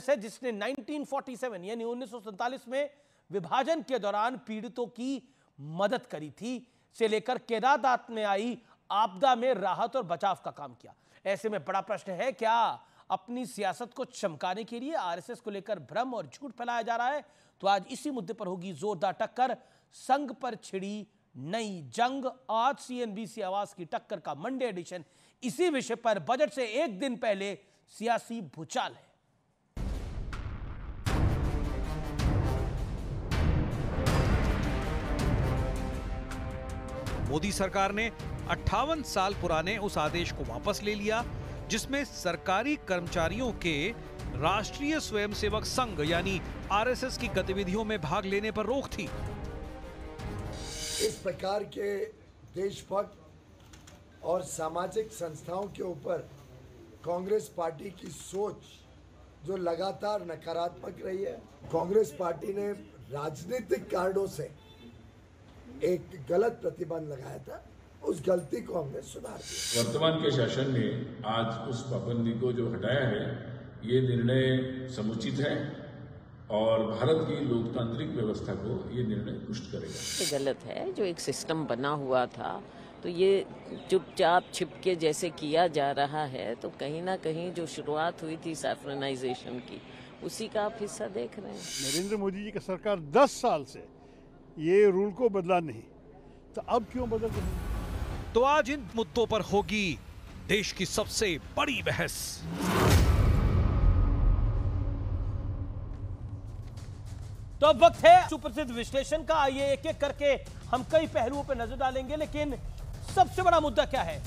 है जिसने 1947 यानी 1947 में विभाजन के दौरान पीड़ितों की मदद करी थी, से लेकर केदारनाथ में आई आपदा में राहत और बचाव का काम किया। ऐसे में बड़ा प्रश्न है, क्या अपनी सियासत को चमकाने के लिए आरएसएस को लेकर भ्रम और झूठ फैलाया जा रहा है? तो आज इसी मुद्दे पर होगी जोरदार टक्कर। संघ पर छिड़ी नई जंग, आज सीएनबीसी आवाज की टक्कर का मंडे एडिशन इसी विषय पर। बजट से एक दिन पहले सियासी भूचाल है। मोदी सरकार ने 58 साल पुराने उस आदेश को वापस ले लिया जिसमें सरकारी कर्मचारियों के राष्ट्रीय स्वयंसेवक संघ यानी आरएसएस की गतिविधियों में भाग लेने पर रोक थी। इस प्रकार के देशभक्त और सामाजिक संस्थाओं के ऊपर कांग्रेस पार्टी की सोच जो लगातार नकारात्मक रही है, कांग्रेस पार्टी ने राजनीतिक कारणों से एक गलत प्रतिबंध लगाया था, उस गलती को हमने सुधार दिया। वर्तमान के शासन ने आज उस पाबंदी को जो हटाया है, ये निर्णय समुचित है और भारत की लोकतांत्रिक व्यवस्था को ये निर्णय पुष्ट करेगा। ये गलत है, जो एक सिस्टम बना हुआ था तो ये चुपचाप छिपके जैसे किया जा रहा है, तो कहीं ना कहीं जो शुरुआत हुई थी सैफ्रनाइजेशन की, उसी का आप हिस्सा देख रहे हैं। नरेंद्र मोदी जी की सरकार 10 साल से ये रूल को बदला नहीं, तो अब क्यों बदल रहे हैं? तो आज इन मुद्दों पर होगी देश की सबसे बड़ी बहस। तो अब वक्त है सुप्रसिद्ध विश्लेषण का। आइए एक एक करके हम कई पहलुओं पर नजर डालेंगे, लेकिन सबसे बड़ा मुद्दा क्या है?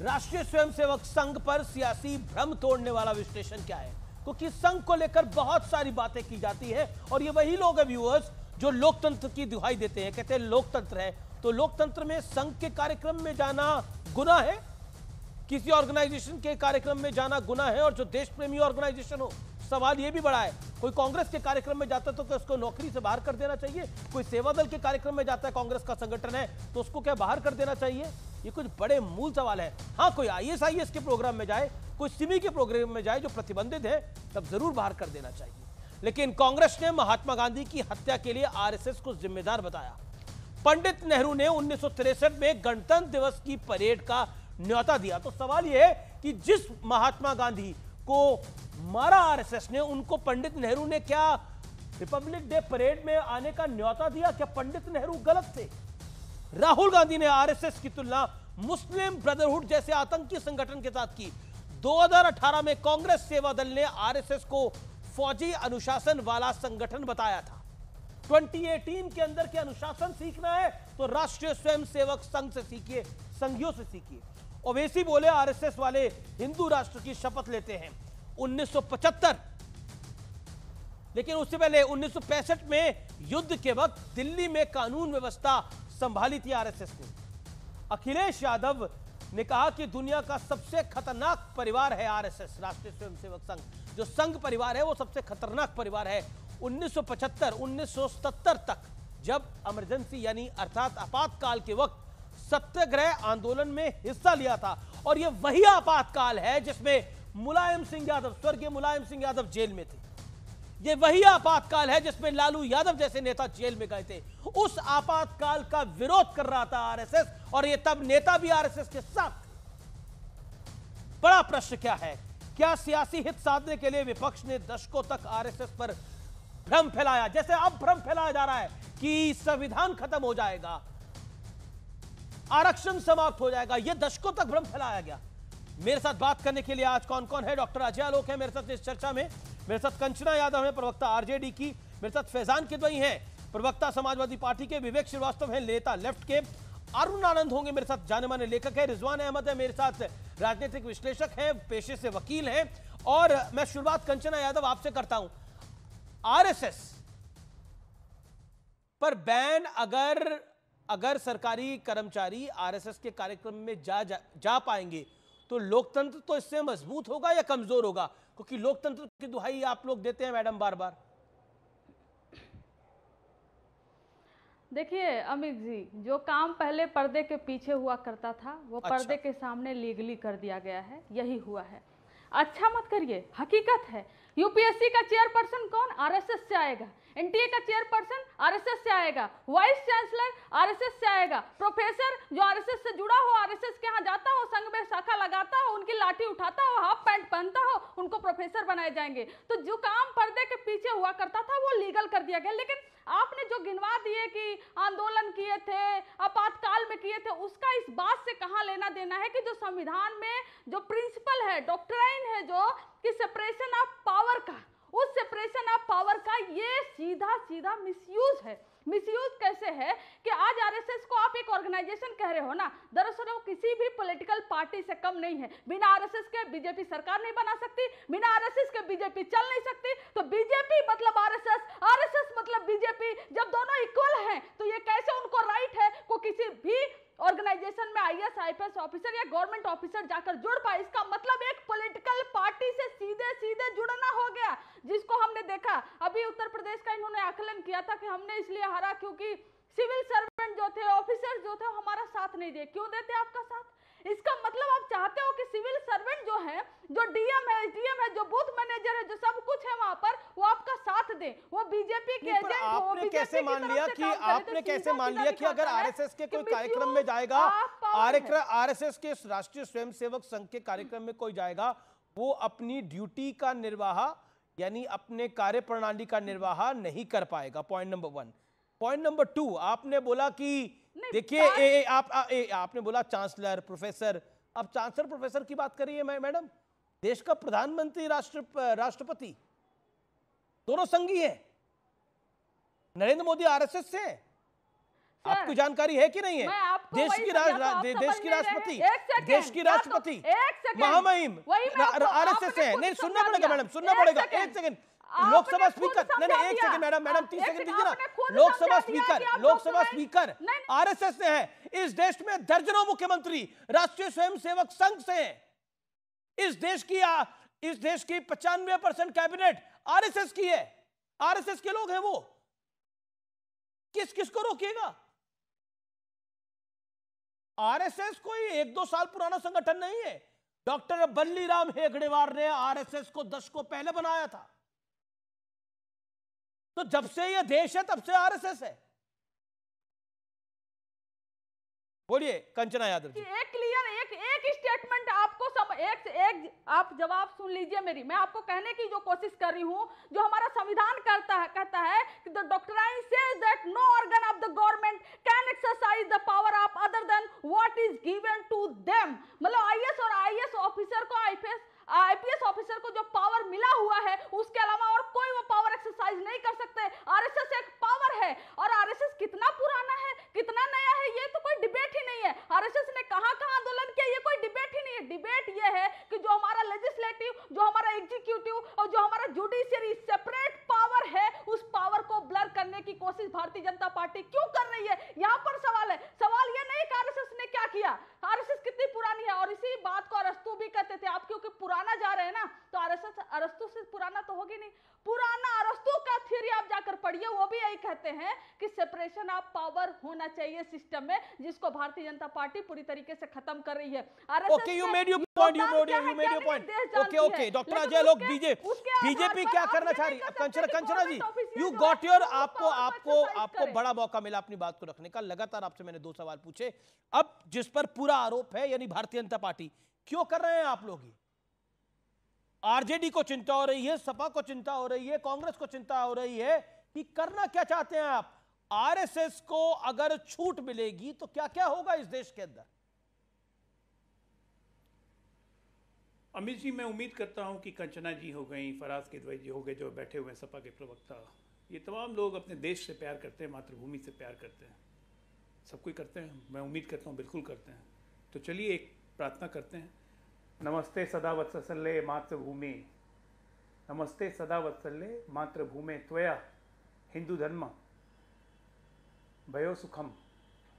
राष्ट्रीय स्वयंसेवक संघ पर सियासी भ्रम तोड़ने वाला विश्लेषण क्या है? क्योंकि संघ को लेकर बहुत सारी बातें की जाती है और ये वही लोग हैं व्यूअर्स जो लोकतंत्र की दुहाई देते हैं, कहते हैं लोकतंत्र है तो लोकतंत्र में संघ के कार्यक्रम में जाना गुनाह है, किसी ऑर्गेनाइजेशन के कार्यक्रम में जाना गुनाह है, और जो देश प्रेमी ऑर्गेनाइजेशन हो। सवाल यह भी बड़ा है, कोई कांग्रेस के कार्यक्रम में जाता है तो क्या उसको नौकरी से बाहर कर देना चाहिए? कोई सेवा दल के कार्यक्रम में जाता है, कांग्रेस का संगठन है, तो उसको क्या बाहर कर देना चाहिए? ये कुछ बड़े मूल सवाल है। हाँ, कोई आईएसआईएस के प्रोग्राम में जाए, कोई सिमी के प्रोग्राम में जाए जो प्रतिबंधित है, तब जरूर बाहर कर देना चाहिए। लेकिन कांग्रेस ने महात्मा गांधी की हत्या के लिए आरएसएस को जिम्मेदार बताया। पंडित नेहरू ने 1963 में गणतंत्र दिवस की परेड का न्योता दिया। तो सवाल यह है कि जिस महात्मा गांधी को मारा आरएसएस ने, उनको पंडित नेहरू ने क्या रिपब्लिक डे परेड में आने का न्योता दिया? क्या पंडित नेहरू गलत थे? राहुल गांधी ने आरएसएस की तुलना मुस्लिम ब्रदरहुड जैसे आतंकी संगठन के साथ की। 2018 में कांग्रेस सेवा दल ने आरएसएस को फौजी अनुशासन वाला संगठन बताया था। 2018 के अंदर के अनुशासन सीखना है तो राष्ट्रीय स्वयंसेवक संघ से सीखिए, संघियों से सीखिए। ओवैसी बोले आरएसएस वाले हिंदू राष्ट्र की शपथ लेते हैं। 1975, लेकिन उससे पहले 1965 में युद्ध के वक्त दिल्ली में कानून व्यवस्था संभाली थी आरएसएस ने। अखिलेश यादव ने कहा कि दुनिया का सबसे खतरनाक परिवार है आरएसएस, राष्ट्रीय स्वयंसेवक संघ। जो संघ परिवार है वो सबसे खतरनाक परिवार है। 1975 1977 तक जब इमरजेंसी यानी अर्थात आपातकाल के वक्त सत्याग्रह आंदोलन में हिस्सा लिया था, और यह वही आपातकाल है जिसमें मुलायम सिंह यादव, स्वर्गीय मुलायम सिंह यादव जेल में थे। यह वही आपातकाल है जिसमें लालू यादव जैसे नेता जेल में गए थे। उस आपातकाल का विरोध कर रहा था आरएसएस, और यह तब नेता भी आरएसएस के साथ थे। बड़ा प्रश्न क्या है? क्या सियासी हित साधने के लिए विपक्ष ने दशकों तक आरएसएस पर भ्रम फैलाया, जैसे अब भ्रम फैलाया जा रहा है कि संविधान खत्म हो जाएगा, आरक्षण समाप्त हो जाएगा? यह दशकों तक भ्रम फैलाया गया। मेरे साथ बात करने के लिए आज कौन कौन है? डॉक्टर अजय आलोक है मेरे साथ इस चर्चा में, मेरे साथ कंचना यादव है प्रवक्ता आरजेडी की, मेरे साथ फैजान किदवई हैं प्रवक्ता समाजवादी पार्टी के, विवेक श्रीवास्तव हैं नेता लेफ्ट के, अरुण आनंद होंगे मेरे साथ जाने माने लेखक है, रिजवान अहमद है मेरे साथ राजनीतिक विश्लेषक हैं, पेशे से वकील हैं। और मैं शुरुआत कंचना यादव आपसे करता हूं। आरएसएस पर बैन, अगर सरकारी कर्मचारी आरएसएस के कार्यक्रम में जा पाएंगे तो लोकतंत्र तो इससे मजबूत होगा या कमजोर होगा? क्योंकि लोकतंत्र की दुहाई आप लोग देते हैं मैडम बार बार। देखिए अमित जी, जो काम पहले पर्दे के पीछे हुआ करता था वो पर्दे के सामने लीगली कर दिया गया है, यही हुआ है। अच्छा मत करिए, हकीकत है। यूपीएससी का चेयरपर्सन कौन? आरएसएस से आएगा। एनटीए का चेयरपर्सन आरएसएस से आएगा। वाइस चांसलर आरएसएस से आएगा। प्रोफेसर जो आरएसएस से जुड़ा हो, आरएसएस के यहाँ जाता हो, संघ में शाखा लगाता हो, उनकी लाठी उठाता हो, हाफ पैंट पहनता हो, उनको प्रोफेसर बनाए जाएंगे। तो जो काम पर्दे के पीछे हुआ करता था वो लीगल कर दिया गया। लेकिन आपने जो गिनवा दिए कि आंदोलन किए थे, आपातकाल में किए थे, उसका इस बात से कहां लेना देना है कि जो संविधान में जो प्रिंसिपल है, डॉक्ट्राइन है जो कि सेपरेशन ऑफ पावर का, उस सेपरेशन ऑफ पावर का ये सीधा सीधा मिसयूज है। मिसयूज कैसे है कि आज आरएसएस को आप एक ऑर्गेनाइजेशन कह रहे हो ना, दरअसल वो किसी भी पॉलिटिकल पार्टी से कम नहीं है। बिना आरएसएस के बीजेपी सरकार नहीं बना सकती, बिना आरएसएस के बीजेपी चल नहीं सकती। तो बीजेपी मतलब आरएसएस, आरएसएस मतलब बीजेपी, जब दोनों इक्वल हैं तो ये कैसे उनको राइट है को किसी भी ऑर्गेनाइजेशन में आईएएस आईपीएस ऑफिसर या गवर्नमेंट ऑफिसर जाकर जुड़ पाए? इसका मतलब एक पॉलिटिकल पार्टी से सीधे सीधे जुड़ना हो गया, जिसको हमने देखा। अभी उत्तर प्रदेश का इन्होंने आकलन किया था कि हमने इसलिए हारा क्योंकि सिविल सर्वेंट जो थे, ऑफिसर जो थे, हमारा साथ नहीं दिए। क्यों देते आपका साथ? इसका मतलब आप चाहते हो कि सिविल सर्वेंट जो है, जो डीएम है, एसडीएम है, जो बूथ मैनेजर है, जो सब कुछ है वहां पर, वो आपका साथ दे, वो बीजेपी के एजेंट हो। आपने कैसे मान लिया कि आपने कैसे मान लिया कि अगर आरएसएस के कोई कार्यक्रम में जाएगा, आरएसएस के राष्ट्रीय स्वयंसेवक संघ के कार्यक्रम में कोई जाएगा, वो अपनी ड्यूटी का निर्वाह यानी अपने कार्य प्रणाली का निर्वाह नहीं कर पाएगा? Point number 1। पॉइंट नंबर 2, आपने बोला कि देखिए आपने बोला चांसलर प्रोफेसर। अब चांसलर प्रोफेसर की बात करिए मैडम, देश का प्रधानमंत्री राष्ट्रपति दोनों संघी हैं। नरेंद्र मोदी आरएसएस से है, आपको जानकारी है कि नहीं है? देश की राष्ट्रपति महामहिम आरएसएस है। नहीं, सुनना पड़ेगा मैडम, सुनना पड़ेगा। एक सेकंड, लोकसभा स्पीकर, नहीं एक सेकंड मैडम 30 सेकंड दीजिए ना। लोकसभा स्पीकर आरएसएस से है। इस देश में दर्जनों मुख्यमंत्री राष्ट्रीय स्वयंसेवक संघ से हैं। इस देश की 95% कैबिनेट आरएसएस की है, आरएसएस के लोग हैं वो। किसको रोकिएगा? आरएसएस कोई 1-2 साल पुराना संगठन नहीं है। डॉक्टर बल्लीराम हेगड़ेवार ने आरएसएस को दशकों पहले बनाया था। तो जब से यह देश है तब से आरएसएस है। बोलिए कंचना यादव जी। एक क्लियर एक स्टेटमेंट आपको एक आप जवाब सुन लीजिए मेरी। मैं आपको कहने की जो कोशिश कर रही हूं, जो हमारा संविधान कहता है कि the doctrine says that no organ of the government can exercise the power of other than what is given to them. मतलब आईएएस और आईएएस ऑफिसर को, आईपीएस ऑफिसर को जो पावर मिला हुआ है उसके अलावा और कोई वो पावर एक्सरसाइज नहीं कर सकते। आरएसएस एक पावर है, और आरएसएस कितना पुराना है कितना नया है ये तो कोई डिबेट ही नहीं है। आरएसएस ने कहां आंदोलन किया ये कोई डिबेट ही नहीं है। डिबेट ये है कि जो हमारा लेजिस्लेटिव, जो हमारा एग्जीक्यूटिव और जो हमारा जुडिशियरी सेपरेट पावर है, उस पावर को ब्लर करने की कोशिश भारतीय जनता पार्टी क्यों कर रही है? यहां पर सवाल है। सवाल ये नहीं कि आरएसएस ने क्या किया, आरएसएस कितनी पुरानी है। और इसी बात को अरस्तु भी कहते थे। आप क्योंकि पुराना जा रहे हैं ना, तो आरएसएस अरस्तु से पुराना तो होगी नहीं। पुराना अरस्तु का थ्योरी आप जाकर पढ़िए, वो भी यही कहते हैं कि सेपरेशन ऑफ पावर होना चाहिए सिस्टम में, जिसको भारतीय जनता पार्टी पूरी तरीके से खत्म कर रही है। Okay, you made your point. Okay doctor Ajay लोग बीजेपी क्या करना चाह रही है? कंचना जी, यू गॉट योर, आपको बड़ा मौका मिला अपनी बात को रखने का। लगातार आपसे मैंने 2 सवाल पूछे। अब जिस पर पूरा आरोप है यानी भारतीय जनता पार्टी, क्यों कर रहे हैं आप लोग? आरजेडी को चिंता हो रही है, सपा को चिंता हो रही है, कांग्रेस को चिंता हो रही है कि करना क्या चाहते हैं आप? आरएसएस को अगर छूट मिलेगी तो क्या क्या होगा इस देश के अंदर? अमित जी, मैं उम्मीद करता हूं कि कंचना जी हो गई, फराज किदवई जी हो गए जो बैठे हुए हैं सपा के प्रवक्ता, ये तमाम लोग अपने देश से प्यार करते हैं, मातृभूमि से प्यार करते हैं। सब कोई करते हैं, मैं उम्मीद करता हूँ बिल्कुल करते हैं। तो चलिए एक प्रार्थना करते हैं। नमस्ते सदा वत्सल्ये मातृभूमि, नमस्ते सदा वत्सल्ये मातृभूमे त्वया हिंदू धर्म भयो सुखम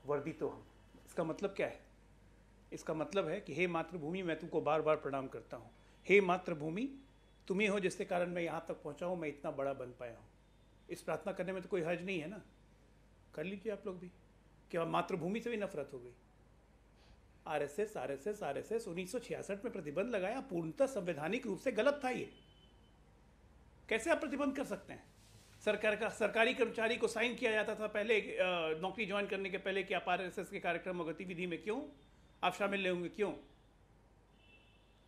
वर्धितो हम। इसका मतलब क्या है? इसका मतलब है कि हे मातृभूमि, मैं तुमको बार बार प्रणाम करता हूँ। हे मातृभूमि, तुम ही हो जिसके कारण मैं यहाँ तक पहुँचा हूँ, मैं इतना बड़ा बन पाया हूँ। इस प्रार्थना करने में तो कोई हर्ज नहीं है ना, कर लीजिए आप लोग भी। क्या मातृभूमि से भी नफरत हो गई? आरएसएस 1966 में प्रतिबंध लगाया, पूर्णतः संवैधानिक रूप से गलत था। ये कैसे आप प्रतिबंध कर सकते हैं? सरकारी कर्मचारी को साइन किया जाता था पहले नौकरी ज्वाइन करने के पहले कि आप आरएसएस के कार्यक्रम और गतिविधि में क्यों आप शामिल नहीं होंगे, क्यों?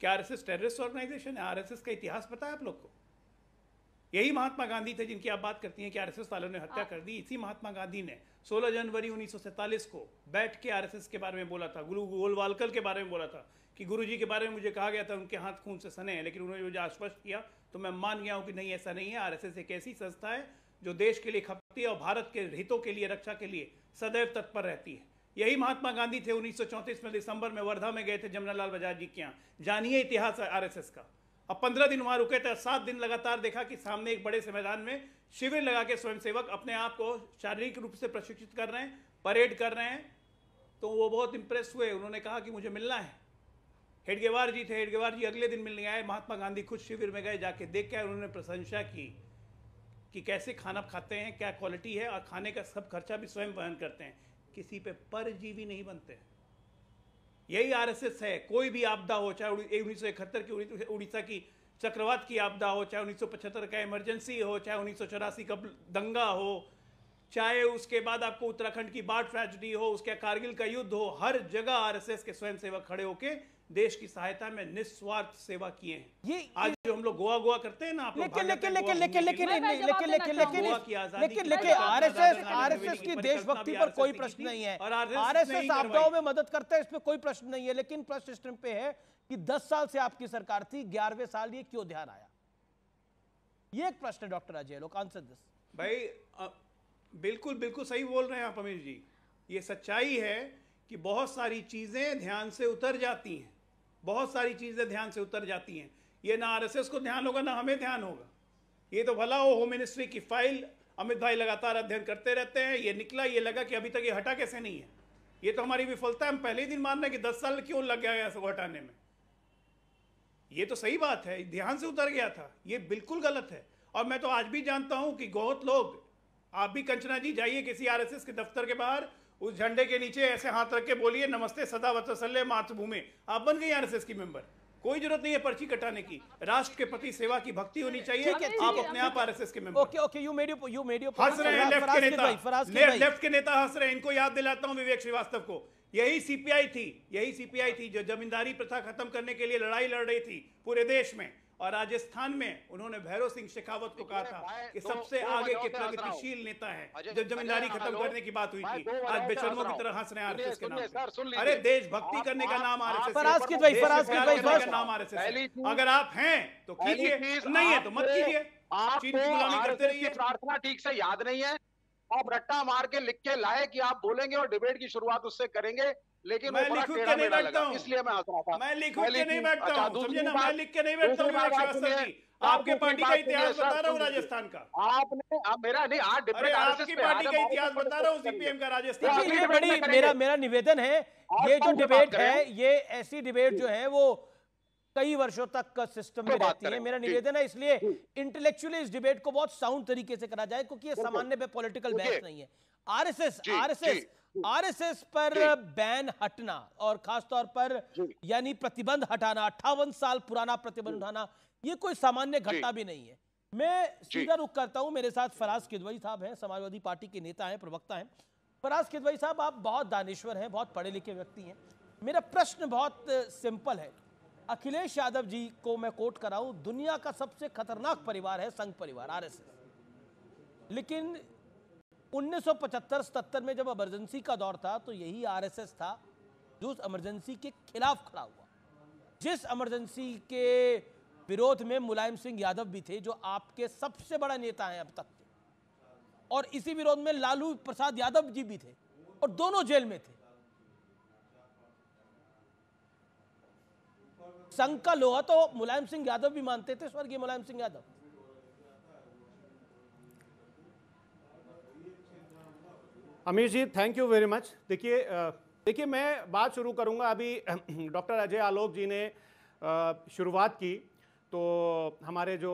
क्या आरएसएस टेररिस्ट ऑर्गेनाइजेशन है? आरएसएस का इतिहास पता है आप लोग को? यही महात्मा गांधी थे जिनकी आप बात करती हैं कि आरएसएस वालों ने हत्या कर दी। इसी महात्मा गांधी ने 16 जनवरी 1947 को बैठ के आरएसएस के बारे में बोला था, गुरु गोलवालकर के बारे में बोला था कि गुरुजी के बारे में मुझे कहा गया था उनके हाथ खून से सने हैं, लेकिन उन्होंने मुझे आश्वस्त किया तो मैं मान गया हूं कि नहीं, ऐसा नहीं है। आरएसएस एक ऐसी संस्था है जो देश के लिए खपती है और भारत के हितों के लिए, रक्षा के लिए सदैव तत्पर रहती है। यही महात्मा गांधी थे 1934 में दिसंबर में वर्धा में गए थे जमनालाल बजाज जी के यहाँ। जानिए इतिहास आरएसएस का। अब 15 दिन वहां रुके थे, 7 दिन लगातार देखा कि सामने एक बड़े से मैदान में शिविर लगा के स्वयंसेवक अपने आप को शारीरिक रूप से प्रशिक्षित कर रहे हैं, परेड कर रहे हैं। तो वो बहुत इंप्रेस हुए, उन्होंने कहा कि मुझे मिलना है। हेडगेवार जी थे, हेडगेवार जी अगले दिन मिलने आए, महात्मा गांधी खुद शिविर में गए, जाके देख के उन्होंने प्रशंसा की कि कैसे खाना खाते हैं, क्या क्वालिटी है, और खाने का सब खर्चा भी स्वयं वहन करते हैं, किसी पे परजीवी नहीं बनते। यही आरएसएस है। कोई भी आपदा हो, चाहे 1971 की उड़ीसा की चक्रवात की आपदा हो, चाहे 1975 का इमरजेंसी हो, चाहे 1984 का दंगा हो, चाहे उसके बाद आपको उत्तराखंड की बाढ़ ट्रेजेडी हो, उसके कारगिल का युद्ध हो, हर जगह आरएसएस के स्वयंसेवक खड़े होके देश की सहायता में निस्वार्थ सेवा किए हैं। ये आज जो हम लोग गोवा करते हैं ना, आप लोग लेकिन आरएसएस की देशभक्ति पर कोई प्रश्न नहीं है। आरएसएस आपदाओं में मदद करता है, इसमें कोई प्रश्न नहीं है। लेकिन प्रश्न इस पे है कि 10 साल से आपकी सरकार थी, 11वें साल ये क्यों ध्यान आया? ये एक प्रश्न है डॉक्टर अजय लोक, आंसर दिस। भाई बिल्कुल बिल्कुल सही बोल रहे हैं आप अमीर जी। ये सच्चाई है कि बहुत सारी चीजें ध्यान से उतर जाती हैं, बहुत सारी चीजें ध्यान से उतर जाती हैं। ये ना आरएसएस को ध्यान होगा ना हमें ध्यान होगा। ये तो भला हो होम मिनिस्ट्री की फाइल अमित भाई लगातार अध्ययन करते रहते हैं, ये निकला, ये लगा कि अभी तक ये हटा कैसे नहीं है। ये तो हमारी विफलता है। हम पहले ही दिन मान रहे हैं कि 10 साल क्यों लग गया इसको हटाने में। ये तो सही बात है, ध्यान से उतर गया था, ये बिल्कुल गलत है। और मैं तो आज भी जानता हूं कि बहुत लोग, आप भी कंचना जी जाइए किसी आरएसएस के दफ्तर के बाहर, उस झंडे के नीचे ऐसे हाथ रख के बोलिए नमस्ते सदा वत्सल्य मातृभूमि, आप बन गई आरएसएस की मेंबर। कोई जरूरत नहीं है पर्ची कटाने की। राष्ट्र के प्रति सेवा की भक्ति होनी चाहिए। आप अपने आप आरएसएस के member. Okay you made your हंस रहे हैं लेफ्ट के नेता हंस रहे हैं। इनको याद दिलाता हूं विवेक श्रीवास्तव को, यही सीपीआई थी जो जमींदारी प्रथा खत्म करने के लिए लड़ाई लड़ रही थी पूरे देश में। और राजस्थान में उन्होंने भैरव सिंह शेखावत को कहा था कि सबसे आगे के प्रगतिशील नेता है जब जमींदारी खत्म करने की बात हुई थी। आज बेशर्मों की तरह हंस रहे हैं आरएसएस के नाम। अरे देशभक्ति करने का नाम आरएसएस का नाम आरएसएस। अगर आप हैं तो कीजिए, नहीं है तो मत कीजिए। चीन की गुलामी करते रहिए। प्रार्थना ठीक से याद नहीं है, आप रट्टा मार के लिख के लाए कि आप बोलेंगे और डिबेट की शुरुआत उससे करेंगे, लेकिन मैं लिख के नहीं बैठता हूं, इसलिए मैं हंस रहा था। मैं लिख के नहीं बैठता हूं, समझे ना, मैं लिख के नहीं बैठता हूं। आपके पार्टी का इतिहास बता रहा हूं राजस्थान का। आपने मेरा नहीं, आज डिबेट आपकी पार्टी का इतिहास बता रहा हूं सीपीएम का राजस्थान। मेरा निवेदन है, ये जो डिबेट है, ये ऐसी डिबेट जो है वो कई वर्षों तक सिस्टम में रहती है। मेरा निवेदन है इसलिए इंटेलेक्चुअली इस डिबेट को बहुत साउंड तरीके से करा जाए, क्योंकि ये सामान्य पे पॉलिटिकल बहस नहीं है। आरएसएस पर बैन हटना और खासतौर पर यानी प्रतिबंध हटाना, 58 साल पुराना प्रतिबंध हटाना, ये कोई सामान्य घटना भी नहीं है। मैं सीधा रुख करता हूं, मेरे साथ फराज किदवई साहब हैं, समाजवादी पार्टी के नेता हैं, प्रवक्ता हैं। फराज किदवई साहब, आप बहुत दानिश्वर हैं, बहुत पढ़े लिखे व्यक्ति हैं। मेरा प्रश्न बहुत सिंपल है। अखिलेश यादव जी को मैं कोट कर रहा हूं, दुनिया का सबसे खतरनाक परिवार है संघ परिवार आरएसएस। लेकिन 1975-77 में जब इमरजेंसी का दौर था तो यही आरएसएस था जो उस इमरजेंसी के खिलाफ खड़ा हुआ। जिस इमरजेंसी के विरोध में मुलायम सिंह यादव भी थे, जो आपके सबसे बड़ा नेता हैं अब तक के, और इसी विरोध में लालू प्रसाद यादव जी भी थे, और दोनों जेल में थे। संघ का लोहा तो मुलायम सिंह यादव भी मानते थे, स्वर्गीय मुलायम सिंह यादव। अमीर जी, थैंक यू वेरी मच। देखिए मैं बात शुरू करूंगा। अभी डॉक्टर अजय आलोक जी ने शुरुआत की, तो हमारे जो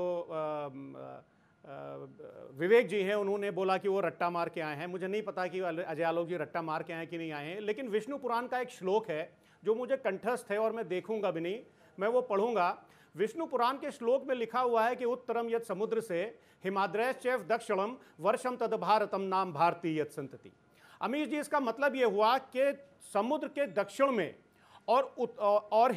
विवेक जी हैं उन्होंने बोला कि वो रट्टा मार के आए हैं। मुझे नहीं पता कि अजय आलोक जी रट्टा मार के आए कि नहीं आए हैं, लेकिन विष्णु पुराण का एक श्लोक है जो मुझे कंठस्थ है और मैं देखूंगा भी नहीं, मैं वो पढ़ूंगा। विष्णु पुराण के श्लोक में लिखा हुआ है कि उत्तरम यत् समुद्र से हिमाद्रैश्चैव दक्षिणम वर्षम तद भारतम नाम भारती यत् संतति। अमीश जी, इसका मतलब ये हुआ कि समुद्र के दक्षिण में और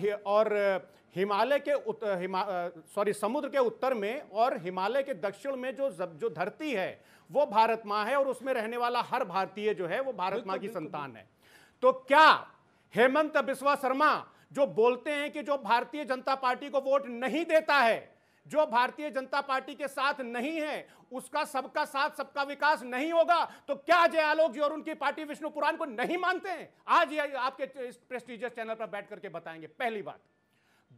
हिमालय के समुद्र के उत्तर में और हिमालय के दक्षिण में जो धरती है वो भारत माँ है, और उसमें रहने वाला हर भारतीय जो है वो भारत माँ की संतान है। तो क्या हेमंत बिस्वा शर्मा जो बोलते हैं कि जो भारतीय जनता पार्टी को वोट नहीं देता है, जो भारतीय जनता पार्टी के साथ नहीं है, उसका सबका साथ सबका विकास नहीं होगा, तो क्या अजय आलोक जी और उनकी पार्टी विष्णु पुराण को नहीं मानते हैं? आज ये आपके इस प्रेस्टीजियस चैनल पर बैठ करके बताएंगे, पहली बात।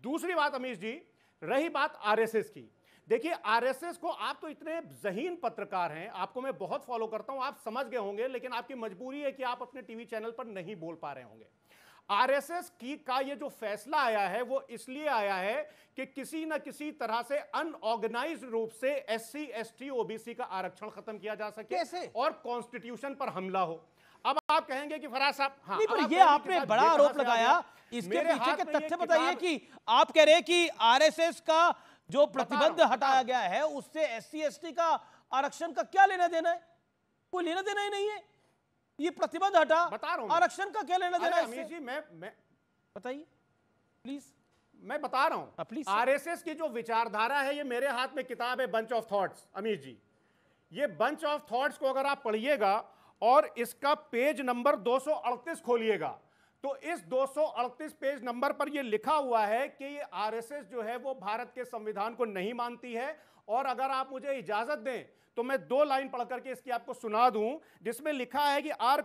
दूसरी बात अमीश जी, रही बात आरएसएस की। देखिए, आरएसएस को, आप तो इतने ज़हीन पत्रकार हैं, आपको मैं बहुत फॉलो करता हूं, आप समझ गए होंगे, लेकिन आपकी मजबूरी है कि आप अपने टीवी चैनल पर नहीं बोल पा रहे होंगे। आरएसएस का ये जो फैसला आया है वो इसलिए आया है कि किसी न किसी तरह से अनऑर्गेनाइज्ड रूप से एससी एसटी ओबीसी का आरक्षण खत्म किया जा सके। कैसे? और कॉन्स्टिट्यूशन पर हमला हो। अब आप कहेंगे कि फराज साहब, हाँ, नहीं, पर ये आपने बड़ा आरोप लगाया, इसके पीछे के तथ्य बताइए कि आप कह रहे हैं कि आरएसएस का जो प्रतिबंध हटाया गया है उससे एससी एसटी का आरक्षण का क्या लेना देना है? कोई लेना देना ही नहीं है। ये प्रतिबंध हटा, बता रहा हूं, आरक्षण का क्या लेना देना है? अमीश जी, मैं बताइए प्लीज। मैं बता रहा हूं, प्लीज। आरएसएस की जो विचारधारा है, ये मेरे हाथ में किताब है बंच ऑफ थॉट्स। अमीश जी, ये बंच ऑफ थॉट्स को अगर आप पढ़िएगा और इसका पेज नंबर 238 खोलिएगा, तो इस 238 पेज नंबर पर यह लिखा हुआ है कि ये आरएसएस जो है वो भारत के संविधान को नहीं मानती है। और अगर आप मुझे इजाजत दें तो मैं 2 लाइन पढ़ करके इसकी आपको सुना दूं, जिसमें लिखा है कि our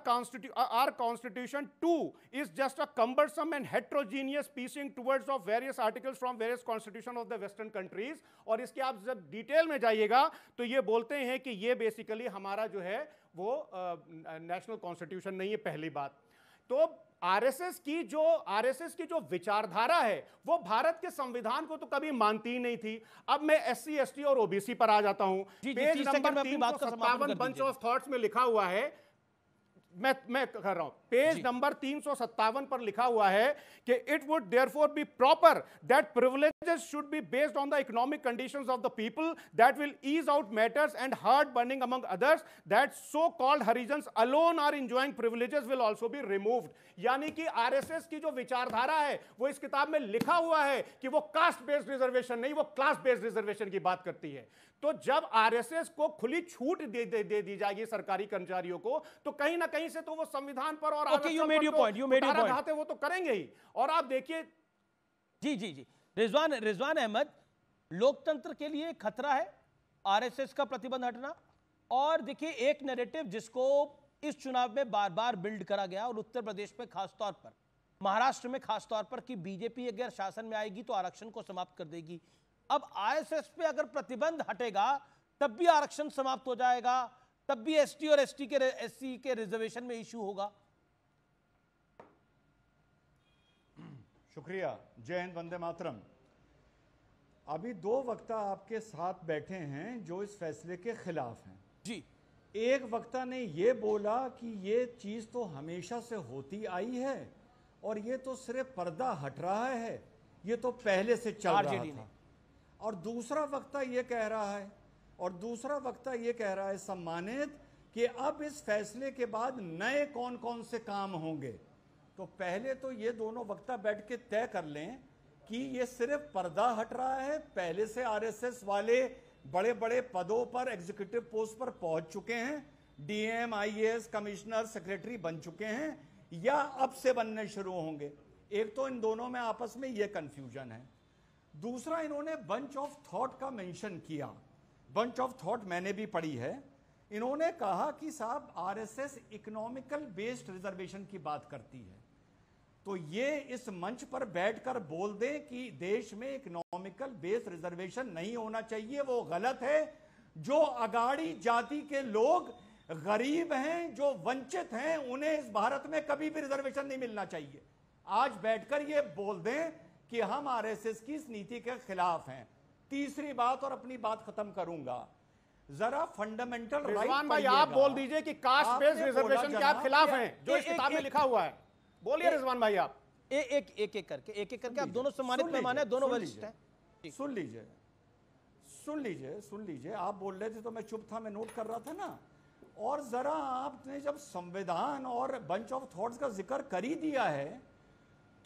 constitution 2 is just a cumbersome and heterogeneous piecing towards of various articles from various constitution of the western countries. और इसके आप जब डिटेल में जाइएगा तो ये बोलते हैं कि ये बेसिकली हमारा जो है वो नेशनल कॉन्स्टिट्यूशन नहीं है, पहली बात। तो आरएसएस की जो विचारधारा है वो भारत के संविधान को तो कभी मानती ही नहीं थी। अब मैं एससी एसटी और ओबीसी पर आ जाता हूं। Page number 357 bunch of thoughts में लिखा हुआ है, मैं कर रहा हूं, पेज नंबर 357 पर लिखा हुआ है कि it would therefore be proper that privileges should be based on the economic conditions of the people that will ease out matters and hard burning among others that so called Harijans alone are enjoying privileges will also be removed. यानी कि RSS की जो विचारधारा है वो इस किताब में लिखा हुआ है कि वो कास्ट बेस्ड रिजर्वेशन नहीं, वो क्लास बेस्ड रिजर्वेशन की बात करती है। तो जब आरएसएस को खुली छूट दे दी जाएगी सरकारी कर्मचारियों को, तो कहीं ना कहीं से तो वो संविधान पर और आरक्षण वो तो करेंगे ही। और आप देखिए, जी रिजवान अहमद, लोकतंत्र के लिए खतरा है आरएसएस का प्रतिबंध हटना। और देखिए, एक नैरेटिव जिसको इस चुनाव में बार बार बिल्ड करा गया, और उत्तर प्रदेश में खासतौर पर, महाराष्ट्र में खासतौर पर, कि बीजेपी अगर शासन में आएगी तो आरक्षण को समाप्त कर देगी। अब आरएसएस पे अगर प्रतिबंध हटेगा तब भी आरक्षण समाप्त हो जाएगा, तब भी एसटी और एससी के रिजर्वेशन में इश्यू होगा। शुक्रिया। जय हिंद, वंदे मातरम। अभी 2 वक्ता आपके साथ बैठे हैं जो इस फैसले के खिलाफ हैं जी। एक वक्ता ने ये बोला कि ये चीज़ तो हमेशा से होती आई है और ये तो सिर्फ पर्दा हट रहा है, ये तो पहले से चल रहा था। और दूसरा वक्ता ये कह रहा है सम्मानित, कि अब इस फैसले के बाद नए कौन कौन से काम होंगे। तो पहले तो ये दोनों वक्ता बैठ के तय कर लें कि ये सिर्फ पर्दा हट रहा है, पहले से आरएसएस वाले बड़े बड़े पदों पर, एग्जीक्यूटिव पोस्ट पर पहुंच चुके हैं, डीएम, आईएएस, कमिश्नर, सेक्रेटरी बन चुके हैं, या अब से बनने शुरू होंगे। एक तो इन दोनों में आपस में ये कंफ्यूजन है। दूसरा, इन्होंने बंच ऑफ थॉट का मेंशन किया। बंच ऑफ थॉट मैंने भी पढ़ी है। इन्होंने कहा कि साहब आरएसएस इकोनॉमिकल बेस्ड रिजर्वेशन की बात करती है, तो ये इस मंच पर बैठकर बोल दें कि देश में इकोनॉमिकल बेस्ड रिजर्वेशन नहीं होना चाहिए, वो गलत है। जो अगाड़ी जाति के लोग गरीब हैं, जो वंचित हैं, उन्हें इस भारत में कभी भी रिजर्वेशन नहीं मिलना चाहिए। आज बैठकर ये बोल दें कि हम आरएसएस की इस नीति के खिलाफ हैं। तीसरी बात, और अपनी बात खत्म करूंगा, जरा फंडामेंटल राइट भाई आप बोल दीजिए कि कास्ट बेस्ड रिजर्वेशन के आप खिलाफ हैं, जो इस किताब में लिखा हुआ है। बोलिए रिजवान भाई। आप एक एक करके आप दोनों सम्मानित मेहमान हैं, दोनों वरिष्ठ हैं। सुन लीजिए, आप बोल रहे थे तो मैं चुप था, मैं नोट कर रहा था ना। और जरा आपने जब संविधान और बंच ऑफ थॉट्स का जिक्र कर ही दिया है,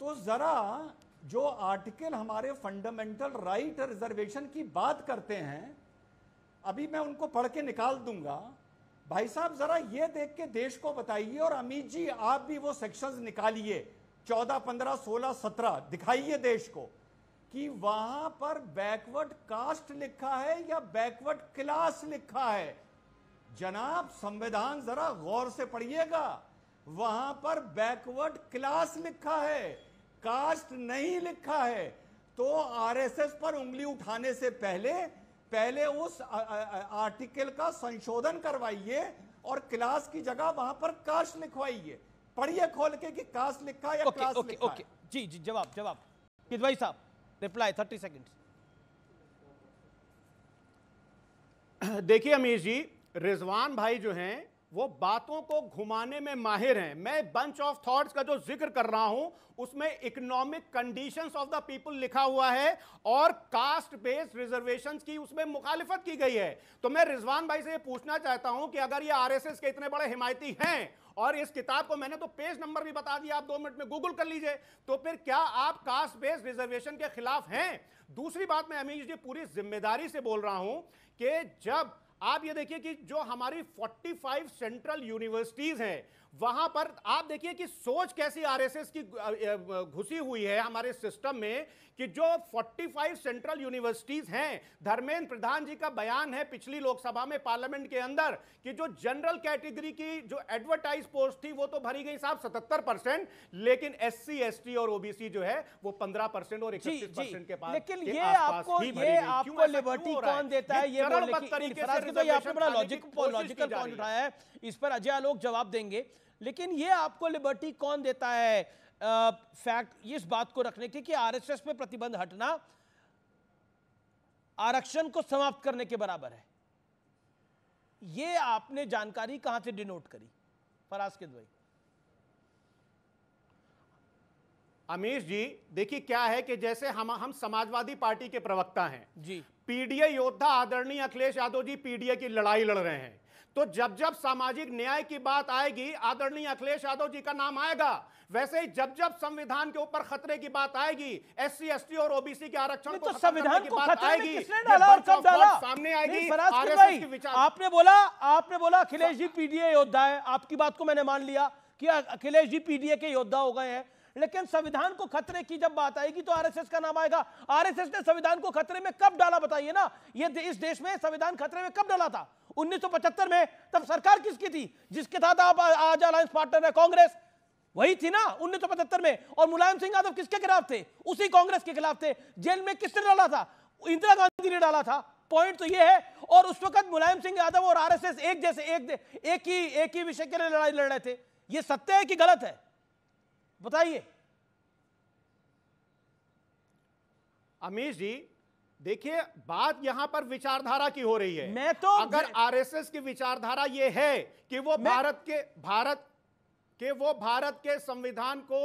तो जरा जो आर्टिकल हमारे फंडामेंटल राइट रिजर्वेशन की बात करते हैं, अभी मैं उनको पढ़ के निकाल दूंगा। भाई साहब जरा ये देख के देश को बताइए, और अमित जी आप भी वो सेक्शंस निकालिए 14, 15, 16, 17 दिखाइए देश को कि वहां पर बैकवर्ड कास्ट लिखा है या बैकवर्ड क्लास लिखा है। जनाब संविधान जरा गौर से पढ़िएगा, वहां पर बैकवर्ड क्लास लिखा है, कास्ट नहीं लिखा है। तो आरएसएस पर उंगली उठाने से पहले उस आर्टिकल का संशोधन करवाइए और क्लास की जगह वहां पर कास्ट लिखवाइए। पढ़िए खोल के कि कास्ट लिखा है या क्लास लिखा है। जी जवाब किदवई साहब, रिप्लाई 30 सेकंड्स। देखिए अमीर जी, रिजवान भाई जो हैं वो बातों को घुमाने में माहिर हैं। मैं बंच ऑफ थॉट्स का जो जिक्र कर रहा हूं उसमें economic conditions of the people लिखा हुआ है और कास्ट बेस्ड रिजर्वेशंस की उसमें मुखालिफत की गई है। तो मैं रिजवान भाई से ये पूछना चाहता हूं कि अगर ये आरएसएस के इतने बड़े हिमायती हैं, और इस किताब को मैंने तो पेज नंबर भी बता दिया, आप 2 मिनट में गूगल कर लीजिए, तो फिर क्या आप कास्ट बेस्ड रिजर्वेशन के खिलाफ हैं? दूसरी बात, मैं अमीर जी पूरी जिम्मेदारी से बोल रहा हूं कि जब आप ये देखिए कि जो हमारी 45 सेंट्रल यूनिवर्सिटीज हैं, वहां पर आप देखिए कि सोच कैसी आरएसएस की घुसी हुई है हमारे सिस्टम में कि जो 45 सेंट्रल यूनिवर्सिटीज हैं, धर्मेंद्र प्रधान जी का बयान है पिछली लोकसभा में पार्लियामेंट के अंदर कि जो जनरल कैटेगरी की जो एडवर्टाइज पोस्ट थी वो तो भरी गई साहब 77%, लेकिन एससी एसटी और ओबीसी जो है वो 15% और 31% के पास। लेकिन ये आपको लिबर्टी कौन देता है? ये बोलने की आपने बड़ा लॉजिकल पॉइंट उठाया है, इस पर अजय आलोक जवाब देंगे। लेकिन ये आपको लिबर्टी कौन देता है फैक्ट इस बात को रखने की कि आरएसएस पे प्रतिबंध हटना आरक्षण को समाप्त करने के बराबर है? ये आपने जानकारी कहां से डिनोट करी? फराज किदवई। अमीर जी देखिए क्या है कि जैसे हम समाजवादी पार्टी के प्रवक्ता हैं जी, पीडीए योद्धा आदरणीय अखिलेश यादव जी पीडीए की लड़ाई लड़ रहे हैं, तो जब जब सामाजिक न्याय की बात आएगी आदरणीय अखिलेश यादव जी का नाम आएगा। वैसे ही जब जब संविधान के ऊपर खतरे की बात आएगी, एससी एसटी और ओबीसी के आरक्षण को संविधान को खतरे में किसने डाला डाला और कब डाला? सामने आएगी। आरएसएस की विचार आपने बोला अखिलेश जी पीडीए योद्धा है, आपकी बात को मैंने मान लिया कि अखिलेश जी पीडीए के योद्धा हो गए हैं, लेकिन संविधान को खतरे की जब बात आएगी तो आरएसएस का नाम आएगा। आरएसएस ने संविधान को खतरे में कब डाला बताइए ना? ये इस देश में संविधान खतरे में कब डाला था? 1975 में। तब सरकार किसकी थी? जिसके साथ आप आज अलायंस पार्टनर है कांग्रेस, वही थी ना 1975 में। और मुलायम सिंह यादव किसके खिलाफ थे? उसी कांग्रेस के खिलाफ थे। जेल में किसने डाला था? इंदिरा गांधी ने डाला था। पॉइंट तो ये है। और उस वक्त मुलायम सिंह यादव और आरएसएस एक ही विषय के लिए लड़ाई लड़ रहे थे। ये सत्य है कि गलत है? बताइए। अमीर जी देखिए बात यहां पर विचारधारा की हो रही है। मैं तो अगर आरएसएस की विचारधारा यह है कि वो भारत के संविधान को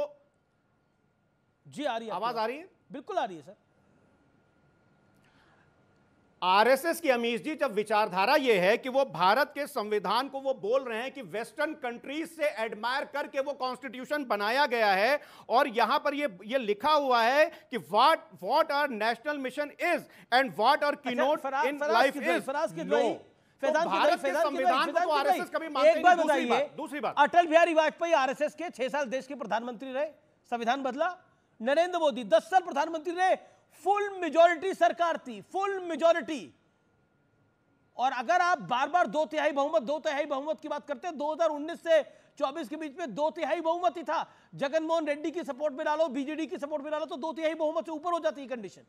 जी आ रही है, आवाज आ रही है? बिल्कुल आ रही है सर। आरएसएस की अमीर जी जब विचारधारा यह है कि वो भारत के संविधान को वो बोल रहे हैं कि वेस्टर्न कंट्रीज से एडमायर करके वो कॉन्स्टिट्यूशन बनाया गया है, और यहां पर ये लिखा हुआ है कि what our national mission is and what our keynote in life is. Bharat के संविधान को तो आरएसएस कभी मानते नहीं। दूसरी बात, अटल बिहारी वाजपेयी आरएसएस के 6 साल देश के प्रधानमंत्री रहे, संविधान बदला। नरेंद्र मोदी 10 साल प्रधानमंत्री रहे, फुल मेजॉरिटी सरकार थी, फुल मेजॉरिटी। और अगर आप बार बार 2 तिहाई बहुमत की बात करते हैं, 2019 से 24 के बीच में 2 तिहाई बहुमत ही था। जगनमोहन रेड्डी की सपोर्ट में डालो, बीजेडी की सपोर्ट में डालो तो 2 तिहाई बहुमत से ऊपर हो जाती है कंडीशन।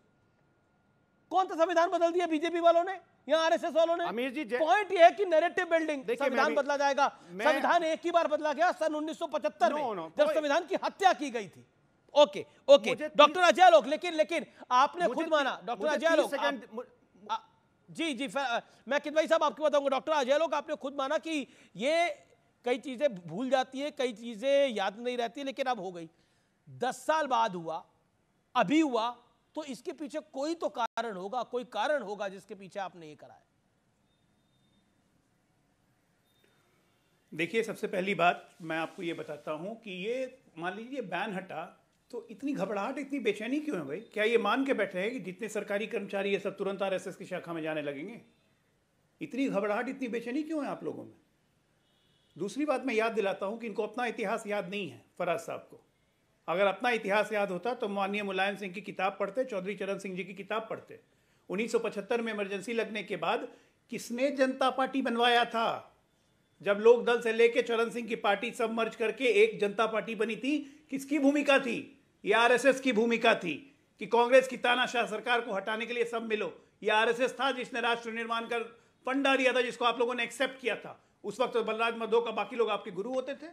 कौन सा संविधान बदल दिया? बीजेपी वालों ने या आरएसएस वालों ने? अमीर जी पॉइंट यह है कि नैरेटिव बिल्डिंग, संविधान बदला जाएगा। संविधान एक ही बार बदला गया सन 1975 में, जब संविधान की हत्या की गई थी। ओके डॉक्टर अजय आलोक, लेकिन आपने खुद माना, डॉक्टर अजय आलोक जी मैं किदवई साहब आपको बताऊंगा। डॉक्टर अजय आलोक आपने खुद माना कि ये कई चीजें भूल जाती है, कई चीजें याद नहीं रहती, लेकिन अब हो गई। 10 साल बाद हुआ, अभी हुआ, तो इसके पीछे कोई तो कारण होगा, कोई कारण होगा जिसके पीछे आपने ये करा है। देखिए, सबसे पहली बात मैं आपको ये बताता हूं कि ये मान लीजिए बैन हटा तो इतनी घबराहट, इतनी बेचैनी क्यों है भाई? क्या ये मान के बैठे हैं कि जितने सरकारी कर्मचारी है सब तुरंत आरएसएस की शाखा में जाने लगेंगे? इतनी घबराहट, इतनी बेचैनी क्यों है आप लोगों में? दूसरी बात मैं याद दिलाता हूं कि इनको अपना इतिहास याद नहीं है। फराज साहब को अगर अपना इतिहास याद होता तो माननीय मुलायम सिंह की किताब पढ़ते, चौधरी चरण सिंह जी की किताब पढ़ते। 1975 में इमरजेंसी लगने के बाद किसने जनता पार्टी बनवाया था? जब लोक दल से लेके चरण सिंह की पार्टी सब मर्ज करके एक जनता पार्टी बनी थी, किसकी भूमिका थी? ये आरएसएस की भूमिका थी कि कांग्रेस की तानाशाह सरकार को हटाने के लिए सब मिलो। ये आरएसएस था जिसने राष्ट्र निर्माण का फंडा दिया था, जिसको आप लोगों ने एक्सेप्ट किया था। उस वक्त तो बलराज मधो का बाकी लोग आपके गुरु होते थे।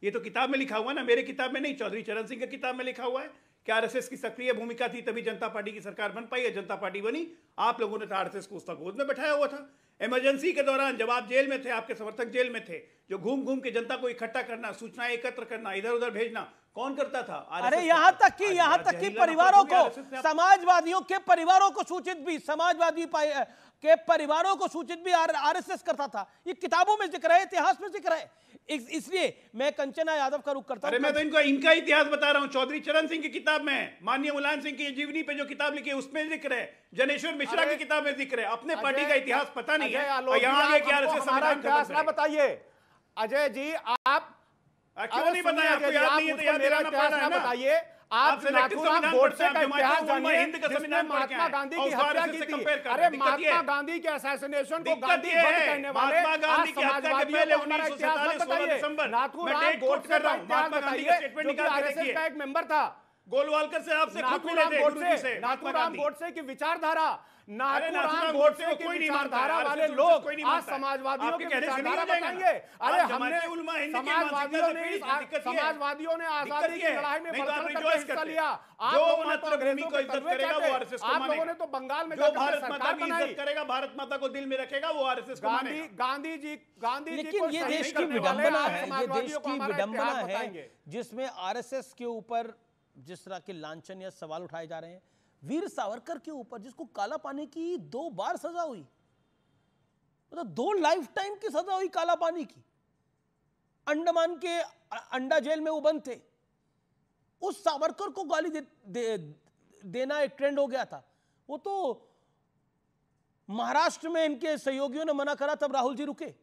ये तो किताब में लिखा हुआ है ना, मेरे किताब में नहीं, चौधरी चरण सिंह की किताब में लिखा हुआ है कि आरएसएस की सक्रिय भूमिका थी, तभी जनता पार्टी की सरकार बन पाई है। जनता पार्टी बनी, आप लोगों ने तो आरएसएस को उसका गोद में बैठाया हुआ था। इमरजेंसी के दौरान जब आप जेल में थे, आपके समर्थक जेल में थे, जो घूम घूम के जनता को इकट्ठा करना, सूचनाएं एकत्र करना, इधर उधर भेजना, कौन करता था? अरे यहाँ तक कि परिवारों को, समाजवादियों के परिवारों को सूचित भी, समाजवादी के परिवारों को सूचित भी आरएसएस करता था। ये किताबों में जिक्र है, इतिहास में जिक्र है। इसलिए मैं कंचना यादव का रुख करता हूं। अरे मैं तो इनका इतिहास बता रहा हूं। चौधरी चरण सिंह की किताब में, माननीय मुलायम सिंह की जीवनी पे जो किताब लिखी है उसमें जिक्र है, जनेश्वर मिश्रा की किताब में जिक्र है। अपने पार्टी का इतिहास पता नहीं है और यहाँ आगे क्या इतिहास ना बताइए। अजय जी, आप क्यों नहीं बताया? आपको याद नहीं है तो याद दिलाना पड़ रहा है ना। बताइए, आप नाथूराम गोडसे का इतिहास जानिए, जिसने महात्मा गांधी की हत्या की थी। अरे महात्मा गांधी के असैसिनेशन को गांधी वध कहने वाले आज समाजवादियों को हमारा इतिहास मत बताइए। नाथूराम गोडसे का इतिहास बताइए, जो कि आरएसएस का एक मेंबर था। गोलवालकर से आपसे खुद मिले थे। नाथूराम गोडसे की विचारधारा, नाथूराम गोडसे की विचारधारा वाले लोग आज समाजवादियों की विचारधारा बताएंगे। अरे हमने समाजवादियों ने आजादी की लड़ाई में बढ़ चढ़ कर हिस्सा लिया। आप लोगों ने तो अंग्रेजों के तलवे चाटे। आप लोगों ने तो बंगाल में भारत माता की इज्जत करेगा, भारत माता को दिल में रखेगा, वो आरएसएस को मानेगा। गांधी जी लेकिन ये देश की विडंबना है, ये देश की विडंबना है जिसमें आरएसएस के ऊपर जिस तरह के लांछन या सवाल उठाए जा रहे हैं। वीर सावरकर के ऊपर, जिसको काला पानी की 2 बार सजा हुई, मतलब 2 लाइफ टाइम की सजा हुई काला पानी की। अंडमान के अंडा जेल में वो बंद थे। उस सावरकर को गाली देना एक ट्रेंड हो गया था। वो तो महाराष्ट्र में इनके सहयोगियों ने मना करा, तब राहुल जी रुके।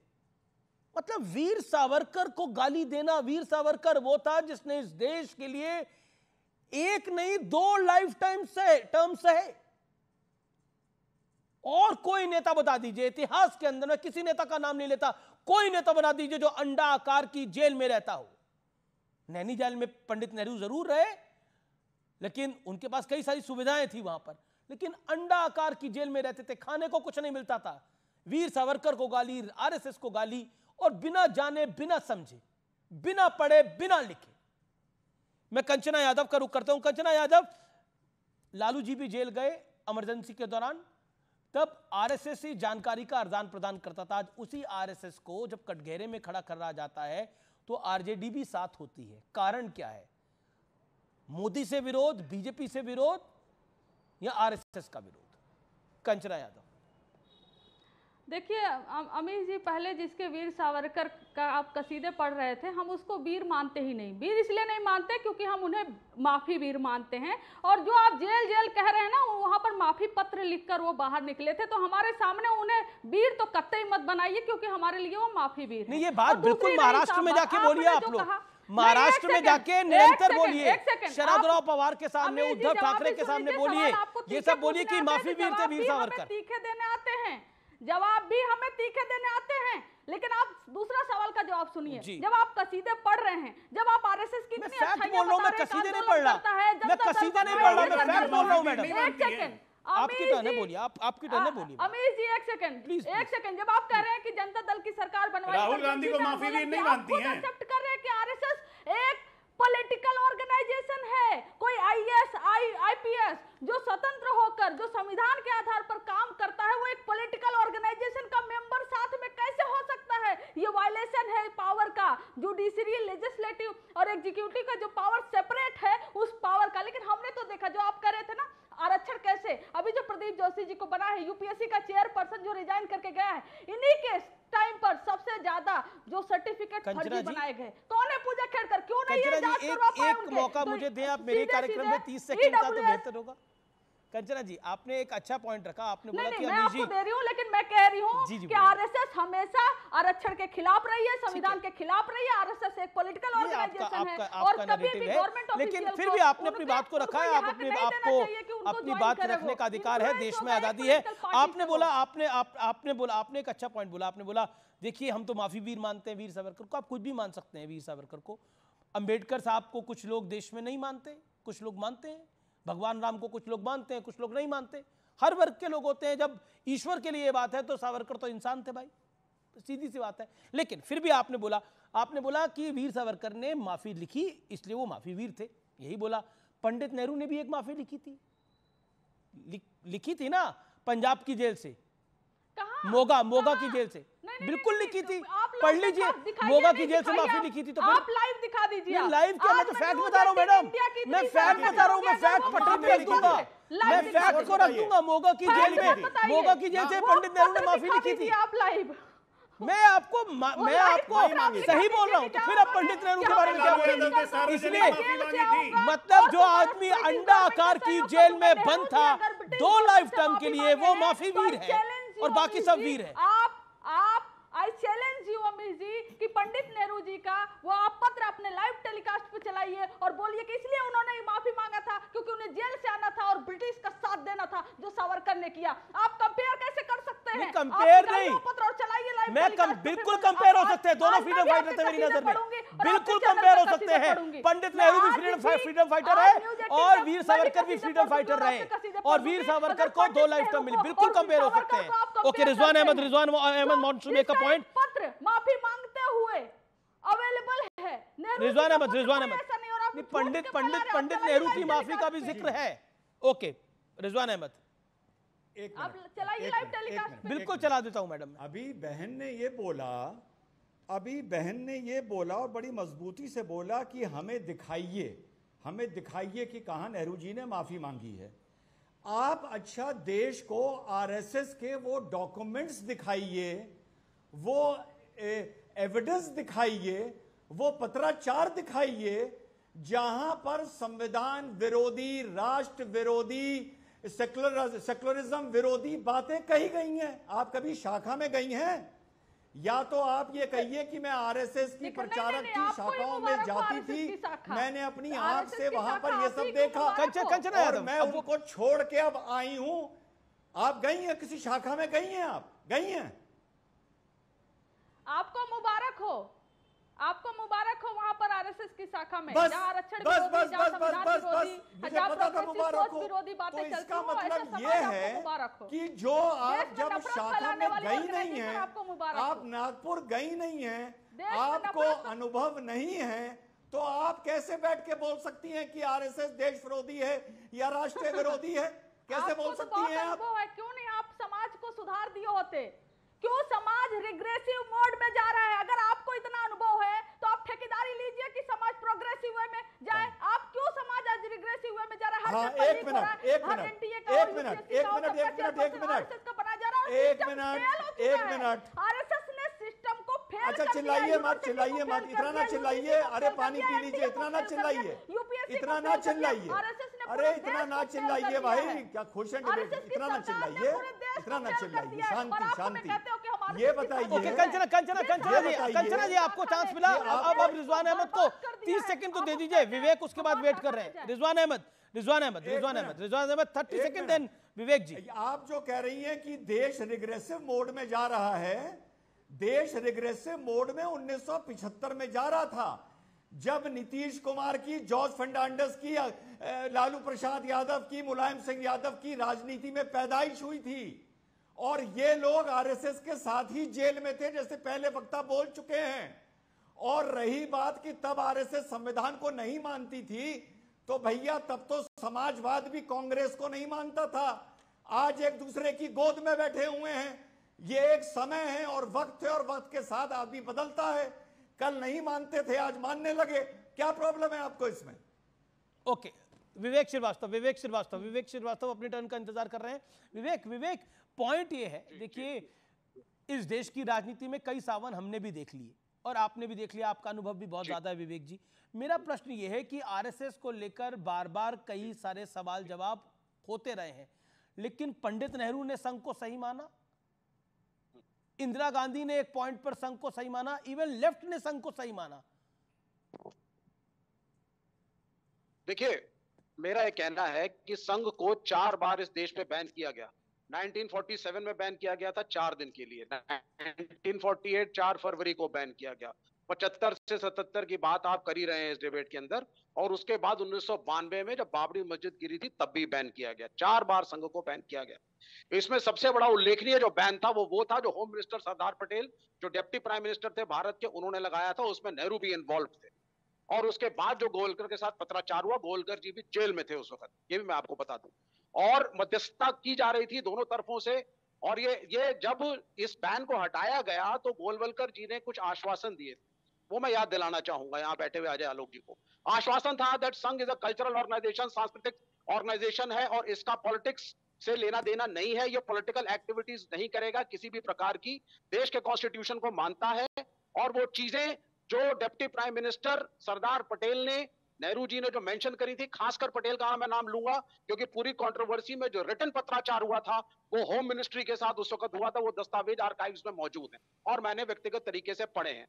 मतलब वीर सावरकर को गाली देना, वीर सावरकर वो था जिसने इस देश के लिए एक नहीं 2 लाइफ टाइम से टर्म सहे। और कोई नेता बता दीजिए इतिहास के अंदर, मैं किसी नेता का नाम नहीं लेता, कोई नेता बता दीजिए जो अंडा आकार की जेल में रहता हो। नैनी जेल में पंडित नेहरू जरूर रहे, लेकिन उनके पास कई सारी सुविधाएं थी वहां पर, लेकिन अंडा आकार की जेल में रहते थे, खाने को कुछ नहीं मिलता था। वीर सावरकर को गाली, आरएसएस को गाली, और बिना जाने, बिना समझे, बिना पढ़े, बिना लिखे। मैं कंचना यादव का रुख करता हूं। कंचना यादव, लालू जी भी जेल गए इमरजेंसी के दौरान, तब आरएसएस ही जानकारी का आदान प्रदान करता था। आज उसी आरएसएस को जब कटघरे में खड़ा करा जाता है तो आरजेडी भी साथ होती है। कारण क्या है? मोदी से विरोध, बीजेपी से विरोध, या आरएसएस का विरोध? कंचना यादव। देखिए अमित जी, पहले जिसके वीर सावरकर का आप कसीदे पढ़ रहे थे, हम उसको वीर मानते ही नहीं। वीर इसलिए नहीं मानते क्योंकि हम उन्हें माफी वीर मानते हैं। और जो आप जेल जेल कह रहे हैं ना, वहां पर माफी पत्र लिखकर वो बाहर निकले थे, तो हमारे सामने उन्हें वीर तो कतई मत बनाइए, क्योंकि हमारे लिए वो माफी वीर नहीं। ये बात बिल्कुल महाराष्ट्र में जाके बोलिए आप लोग, महाराष्ट्र में जाके निरंतर बोलिए, शरदराव पवार के सामने, उद्धव ठाकरे के सामने बोलिए, ये सब बोलिए कि माफी वीर थे वीर सावरकर। तीखे देने आते हैं, जवाब भी हमें तीखे देने आते हैं, लेकिन आप दूसरा सवाल का जवाब सुनिए। जब आप कसीदे पढ़ रहे हैं, जब आप आरएसएस की इतनी अच्छाइयां बता रहे हैं, कसीदे नहीं पढ़ रहा, मैं कसीदे नहीं पढ़ रहा, मैं फैक्ट बोल रहा हूं मैडम। एक सेकंड, आपकी टर्न है, बोलिए, आपकी टर्न है, बोलिए। अमीर जी एक सेकंड, जब आप कह रहे हैं कि जनता दल की सरकार बनवाई, राहुल गांधी को माफी वीर नहीं मानती हैं। एक्सेप्ट कर रहे हैं कि आरएसएस एक पॉलिटिकल ऑर्गेनाइजेशन है, कोई आईएएस आईपीएस जो स्वतंत्र होकर, जो संविधान के आधार पर काम करता है, वो एक पॉलिटिकल ऑर्गेनाइजेशन का मेंबर साथ में कैसे हो सकता है? ये वायलेशन है पावर का। जुडिशरी, लेजिस्लेटिव और एग्जीक्यूटिव का जो पावर सेपरेट है, है, यूपीएससी का चेयरपर्सन जो रिजाइन करके गया है, इन्हीं के टाइम पर सबसे ज्यादा जो सर्टिफिकेट फर्जी बनाए गए। कौन है पूजा खेड़कर? क्यों नहीं ये जांच करवा पाए? एक मौका मुझे दें आप, मेरे कार्यक्रम में 30 सेकंड का तो बेहतर होगा। कंचना जी, आपने एक अच्छा पॉइंट रखा, आपने बोला कि मैं आपको दे रही हूं, लेकिन मैं कह रही हूं कि आरएसएस हमेशा आरक्षण के खिलाफ रही है, संविधान के खिलाफ रही है। आरएसएस एक पॉलिटिकल ऑर्गेनाइजेशन है और कभी भी गवर्नमेंट ऑफिशियल, लेकिन फिर भी आपने अपनी बात को रखा है, आपको अपनी बात रखने का अधिकार है, देश में आजादी है। आपने बोला, आपने एक अच्छा पॉइंट बोला, आपने बोला देखिए हम तो माफी वीर मानते हैं वीर सावरकर को, आप कुछ भी मान सकते हैं वीर सावरकर को, अंबेडकर साहब को कुछ लोग देश में नहीं मानते, कुछ लोग मानते हैं, भगवान राम को कुछ लोग मानते हैं, कुछ लोग नहीं मानते, हर वर्ग के लोग होते हैं। जब ईश्वर के लिए बात है तो सावरकर तो इंसान थे भाई, सीधी सी बात है। लेकिन फिर भी आपने बोला कि वीर सावरकर ने माफी लिखी इसलिए वो माफी वीर थे, यही बोला। पंडित नेहरू ने भी एक माफी लिखी थी ना, पंजाब की जेल से, मोगा की जेल से, बिल्कुल लिखी थी, पढ़ लीजिए, मोगा की जेल से माफी लिखी थी। तो आप लाइव दिखा दीजिए। लाइव क्या, मैं तो फैक्ट बता रहा हूँ मैडम, मैं फैक्ट बता रहा हूँ, मैं फैक्ट पटरी भेज दूंगा, मैं फैक्ट को रख दूंगा। मोगा की जेल से पंडित नेहरू ने माफी लिखी थी। आप लाइव, मैं आपको सही बोल रहा हूँ, तो फिर आप पंडित नेहरू के बारे में क्या बोलेंगे? इसलिए मतलब जो आदमी अंडा आकार की जेल में बंद था 2 लाइफ टर्म के लिए, वो माफी वीर है और बाकी सब वीर है। आप I challenge you Amit ji कि पंडित नेहरू जी का वो आप पत्र अपने लाइव टेलीकास्ट पे चलाइए और बोलिए कि इसलिए उन्होंने माफी मांगा था क्योंकि उन्हें जेल से आना था और ब्रिटिश का साथ देना था जो सावरकर ने किया। आप कंपेयर कैसे कर सकते हैं? कंपेयर नहीं, पत्र और चलाइए लाइव। मैं बिल्कुल कंपेयर हो सकते हैं, दोनों फ्रीडम फाइटर थे मेरी नजर में, बिल्कुल कंपेयर हो सकते हैं। पंडित नेहरू भी फ्रीडम फाइटर है और वीर सावरकर भी फ्रीडम फाइटर रहे, और वीर सावरकर को 2 लाइफ टर्म मिली, बिल्कुल कंपेयर हो सकते हैं। Okay, Rizwan Ahmed wants to make a point. पत्र माफी मांगते हुए अवेलेबल है। रिजवान अहमद, पंडित नेहरू की माफी का भी जिक्र है। ओके रिजवान अहमद, आप चलाइए लाइव टेलीकास्ट। बिल्कुल चला देता हूं मैडम। अभी बहन ने ये बोला और बड़ी मजबूती से बोला कि हमें दिखाइए कि कहां नेहरू जी ने माफी मांगी है। आप अच्छा देश को आरएसएस के वो डॉक्यूमेंट्स दिखाइए, वो एविडेंस दिखाइए, वो पत्राचार दिखाइए जहां पर संविधान विरोधी, राष्ट्र विरोधी, सेक्युलरिज्म विरोधी बातें कही गई हैं। आप कभी शाखा में गई हैं? या तो आप ये कहिए कि मैं आरएसएस की प्रचारक की शाखाओं में जाती थी, मैंने अपनी आंख से वहां पर ये सब देखा और मैं उनको छोड़ के अब आई हूं। आप गई हैं किसी शाखा में? गई हैं? आप गई हैं? आपको मुबारक हो वहां पर आरएसएस की शाखा में, बस विरोधी बातें तो इसका मतलब ये है कि जो आप जब शाखा में गई नहीं है, आप नागपुर गई नहीं है, आपको अनुभव नहीं है, तो आप कैसे बैठ के बोल सकती हैं कि आरएसएस देश विरोधी है या राष्ट्र विरोधी है? कैसे बोल सकती हैं आप? क्यों नहीं आप समाज को सुधार दिए होते? क्यों समाज रिग्रेसिव मोड में जा रहा है? अगर आपको इतना अनुभव है तो आप ठेकेदारी लीजिए कि समाज प्रोग्रेसिव वे में जाए। आप क्यों समाज आज रिग्रेसिव वे में जा रहा है? एक मिनट आरएसएस ने सिस्टम को फेल अच्छा चिल्लाइए मत, इतना ना चिल्लाइए। अरे पानी पी लीजिए, इतना ना चिल्लाइए, अरे इतना ना चिल्लाइए भाई, क्या खुश है डिबेट? इतना ना चिल्लाइए, शांति। ये बताइए कंचना जी आपको चांस मिला, अब रिजवान अहमद को 30 सेकंड तो दे दीजिए, विवेक उसके बाद वेट कर रहे हैं। रिजवान अहमद 30 सेकंड, देन विवेक जी। आप जो कह रही हैं कि देश रिग्रेसिव मोड में जा रहा है, देश रिग्रेसिव मोड में 1975 में जा रहा था जब नीतीश कुमार की, जॉर्ज फर्नांडिस की, लालू प्रसाद यादव की, मुलायम सिंह यादव की राजनीति में पैदाइश हुई थी और ये लोग आरएसएस के साथ ही जेल में थे, जैसे पहले वक्ता बोल चुके हैं। और रही बात कि तब आरएसएस संविधान को नहीं मानती थी, तो भैया तब तो समाजवाद भी कांग्रेस को नहीं मानता था। आज एक दूसरे की गोद में बैठे हुए हैं। ये एक समय है और वक्त है, और वक्त के साथ आदमी बदलता है। कल नहीं मानते थे, आज मानने लगे। क्या प्रॉब्लम है आपको इसमें? ओके, विवेक श्रीवास्तव अपनी टर्न का इंतजार कर रहे हैं। विवेक पॉइंट ये है, देखिए इस देश की राजनीति में कई सावन हमने भी देख लिए और आपने भी देख लिया, आपका अनुभव भी बहुत ज्यादा है विवेक जी। मेरा प्रश्न ये है कि आरएसएस को लेकर बार बार कई सारे सवाल जवाब होते रहे हैं, लेकिन पंडित नेहरू ने संघ को सही माना, इंदिरा गांधी ने एक पॉइंट पर संघ को सही माना, इवन लेफ्ट ने संघ को सही माना। देखिए, मेरा यह कहना है कि संघ को 4 बार इस देश में बैन किया गया। 1947 में बैन किया गया था 4 दिन के लिए, 1948 4 फरवरी को बैन किया गया, 75 से 77 की बात आप कर ही रहे हैं इस डिबेट के अंदर, और उसके बाद 1992 में जब बाबरी मस्जिद गिरी थी तब भी बैन किया गया। 4 बार संघ को बैन किया गया। इसमें सबसे बड़ा उल्लेखनीय जो बैन था वो था जो होम मिनिस्टर सरदार पटेल, जो डिप्टी प्राइम मिनिस्टर थे भारत के, उन्होंने लगाया था। उसमें नेहरू भी इन्वॉल्व थे, और उसके बाद जो गोलकर के साथ पत्राचार हुआ, गोलकर जी भी जेल में थे उस वक्त, ये भी मैं आपको बता दूं, और मध्यस्थता की जा रही थी दोनों तरफों से। और ये जब इस बैन को हटाया गया तो गोलवलकर जी ने कुछ आश्वासन दिए, वो मैं याद दिलाना चाहूंगा यहाँ बैठे हुए अजय आलोक जी को। आश्वासन था दैट संघ इज अ कल्चरल ऑर्गेनाइजेशन, सांस्कृतिक ऑर्गेनाइजेशन है, और इसका पॉलिटिक्स से लेना देना नहीं है, ये पॉलिटिकल एक्टिविटीज नहीं करेगा किसी भी प्रकार की, देश के कॉन्स्टिट्यूशन को मानता है। और वो चीजें जो deputy prime minister Sardar Patel ने, नेहरू जी ने जो मेंशन करी थी, खासकर पटेल का मैं नाम लूंगा क्योंकि पूरी कंट्रोवर्सी में जो रिटन पत्राचार हुआ था वो होम मिनिस्ट्री के साथ उस वक्त हुआ था, वो दस्तावेज आर्काइव्स में मौजूद हैं और मैंने व्यक्तिगत तरीके से पढ़े हैं,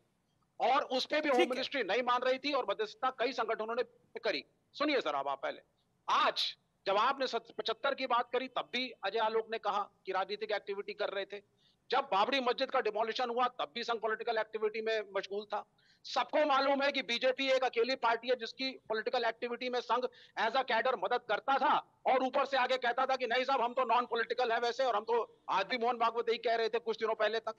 और उस पे भी होम मिनिस्ट्री नहीं मान रही थी और मध्यस्थता कई संगठनों ने करी। सुनिए सर, आप पहले, आज जब आपने 75 की बात करी तब भी अजय आलोक ने कहा कि राजनीतिक एक्टिविटी कर रहे थे, जब बाबरी मस्जिद का डिमोलिशन हुआ तब भी संघ पॉलिटिकल एक्टिविटी में मशगूल था। सबको मालूम है कि बीजेपी एक अकेली पार्टी है जिसकी पॉलिटिकल एक्टिविटी में संघ एज अ कैडर मदद करता था, और ऊपर से आगे कहता था कि नहीं साहब हम तो नॉन पॉलिटिकल है वैसे, और हम तो आज भी मोहन भागवत यही कह रहे थे कुछ दिनों पहले तक।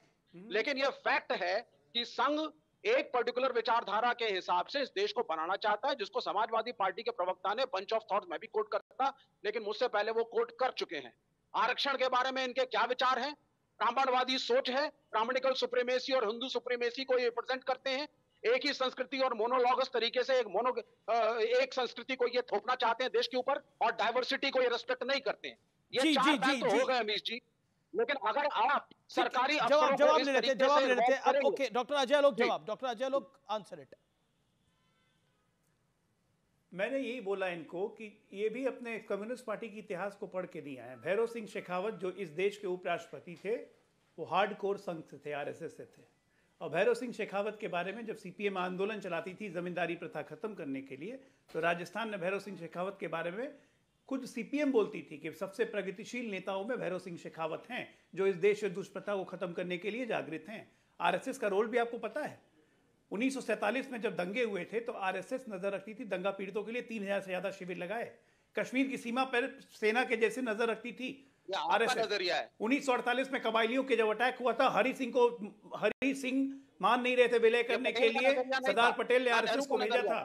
लेकिन यह फैक्ट है कि संघ एक पर्टिकुलर विचारधारा के हिसाब से इस देश को बनाना चाहता है, जिसको समाजवादी पार्टी के प्रवक्ता ने बंच ऑफ थॉट्स में भी कोट करता, लेकिन मुझसे पहले वो कोट कर चुके हैं। आरक्षण के बारे में इनके क्या विचार हैं? ब्राह्मणवादी सोच है, ब्राह्मणिकल सुप्रीमेसी और हिंदू सुप्रीमेसी को ये रिप्रेजेंट करते हैं। एक ही संस्कृति और मोनोलॉगस तरीके से एक संस्कृति को ये थोपना चाहते हैं देश के ऊपर, और डाइवर्सिटी को ये रेस्पेक्ट नहीं करते हैं। ये चार बात तो हो गए अमीश जी, लेकिन अगर आप सरकारी जवाब ले लेते हैं। ओके डॉक्टर अजय आलोक जवाब, doctor Ajay Alok answer it. मैंने यही बोला इनको कि ये भी अपने कम्युनिस्ट पार्टी के इतिहास को पढ़ के नहीं आए। भैरव सिंह शेखावत जो इस देश के उपराष्ट्रपति थे वो हार्डकोर संघ से थे, आरएसएस से थे, और भैरव सिंह शेखावत के बारे में जब सीपीएम आंदोलन चलाती थी जमींदारी प्रथा खत्म करने के लिए, तो राजस्थान में भैरव सिंह शेखावत के बारे में खुद सीपीएम बोलती थी कि सबसे प्रगतिशील नेताओं में भैरव सिंह शेखावत हैं जो इस देश से दुष्प्रथा को खत्म करने के लिए जागृत हैं। आरएसएस का रोल भी आपको पता है, 1947 में जब दंगे हुए थे तो आरएसएस नजर रखती थी दंगा पीड़ितों के लिए, 3000 से ज्यादा शिविर लगाए, कश्मीर की सीमा पर सेना के जैसे नजर रखती थी आरएसएस। 1948 में कबायलियों के जब अटैक हुआ था, हरि सिंह मान नहीं रहे थे विलय करने के लिए, सरदार पटेल ने आरएसएस को भेजा था।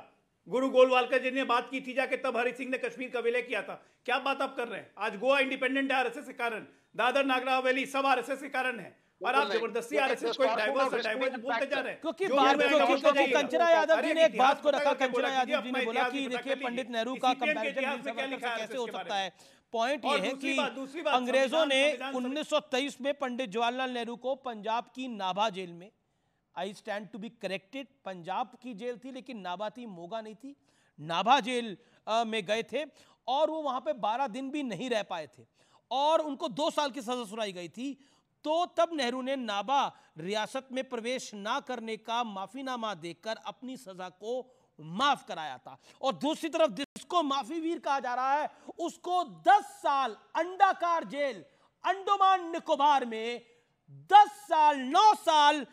गुरु गोलवालकर जी ने बात की थी जाके, तब हरि सिंह ने कश्मीर का विलय किया था। क्या बात आप कर रहे हैं? आज गोवा इंडिपेंडेंट है आरएसएस के कारण, दादर नागर हवेली सब आरएसएस के कारण है, और आप जबरदस्ती आरएसएस को डाइवर्स बोलते जा रहे हैं। क्योंकि कंचना यादव जी ने एक बात को रखा, कंचना यादव जी ने बोला कि देखिए पंडित नेहरू का कंपैरिजन कैसे हो सकता है। पॉइंट ये है कि अंग्रेजों ने 1923 में पंडित जवाहरलाल नेहरू को पंजाब की नाभा जेल में, I stand to be corrected, Punjab की जेल थी लेकिन नाभा थी, मोगा नहीं थी, नाभा जेल में गए थे, और वो वहां पे 12 दिन भी नहीं रह पाए थे और उनको 2 साल की सजा सुनाई गई थी। तो तब नेहरू ने नाभा रियासत में प्रवेश ना करने का माफीनामा देकर अपनी सजा को माफ कराया था। और दूसरी तरफ जिसको माफी वीर कहा जा रहा है उसको 10 साल अंडाकार जेल अंडमान निकोबार में 10 साल 9 साल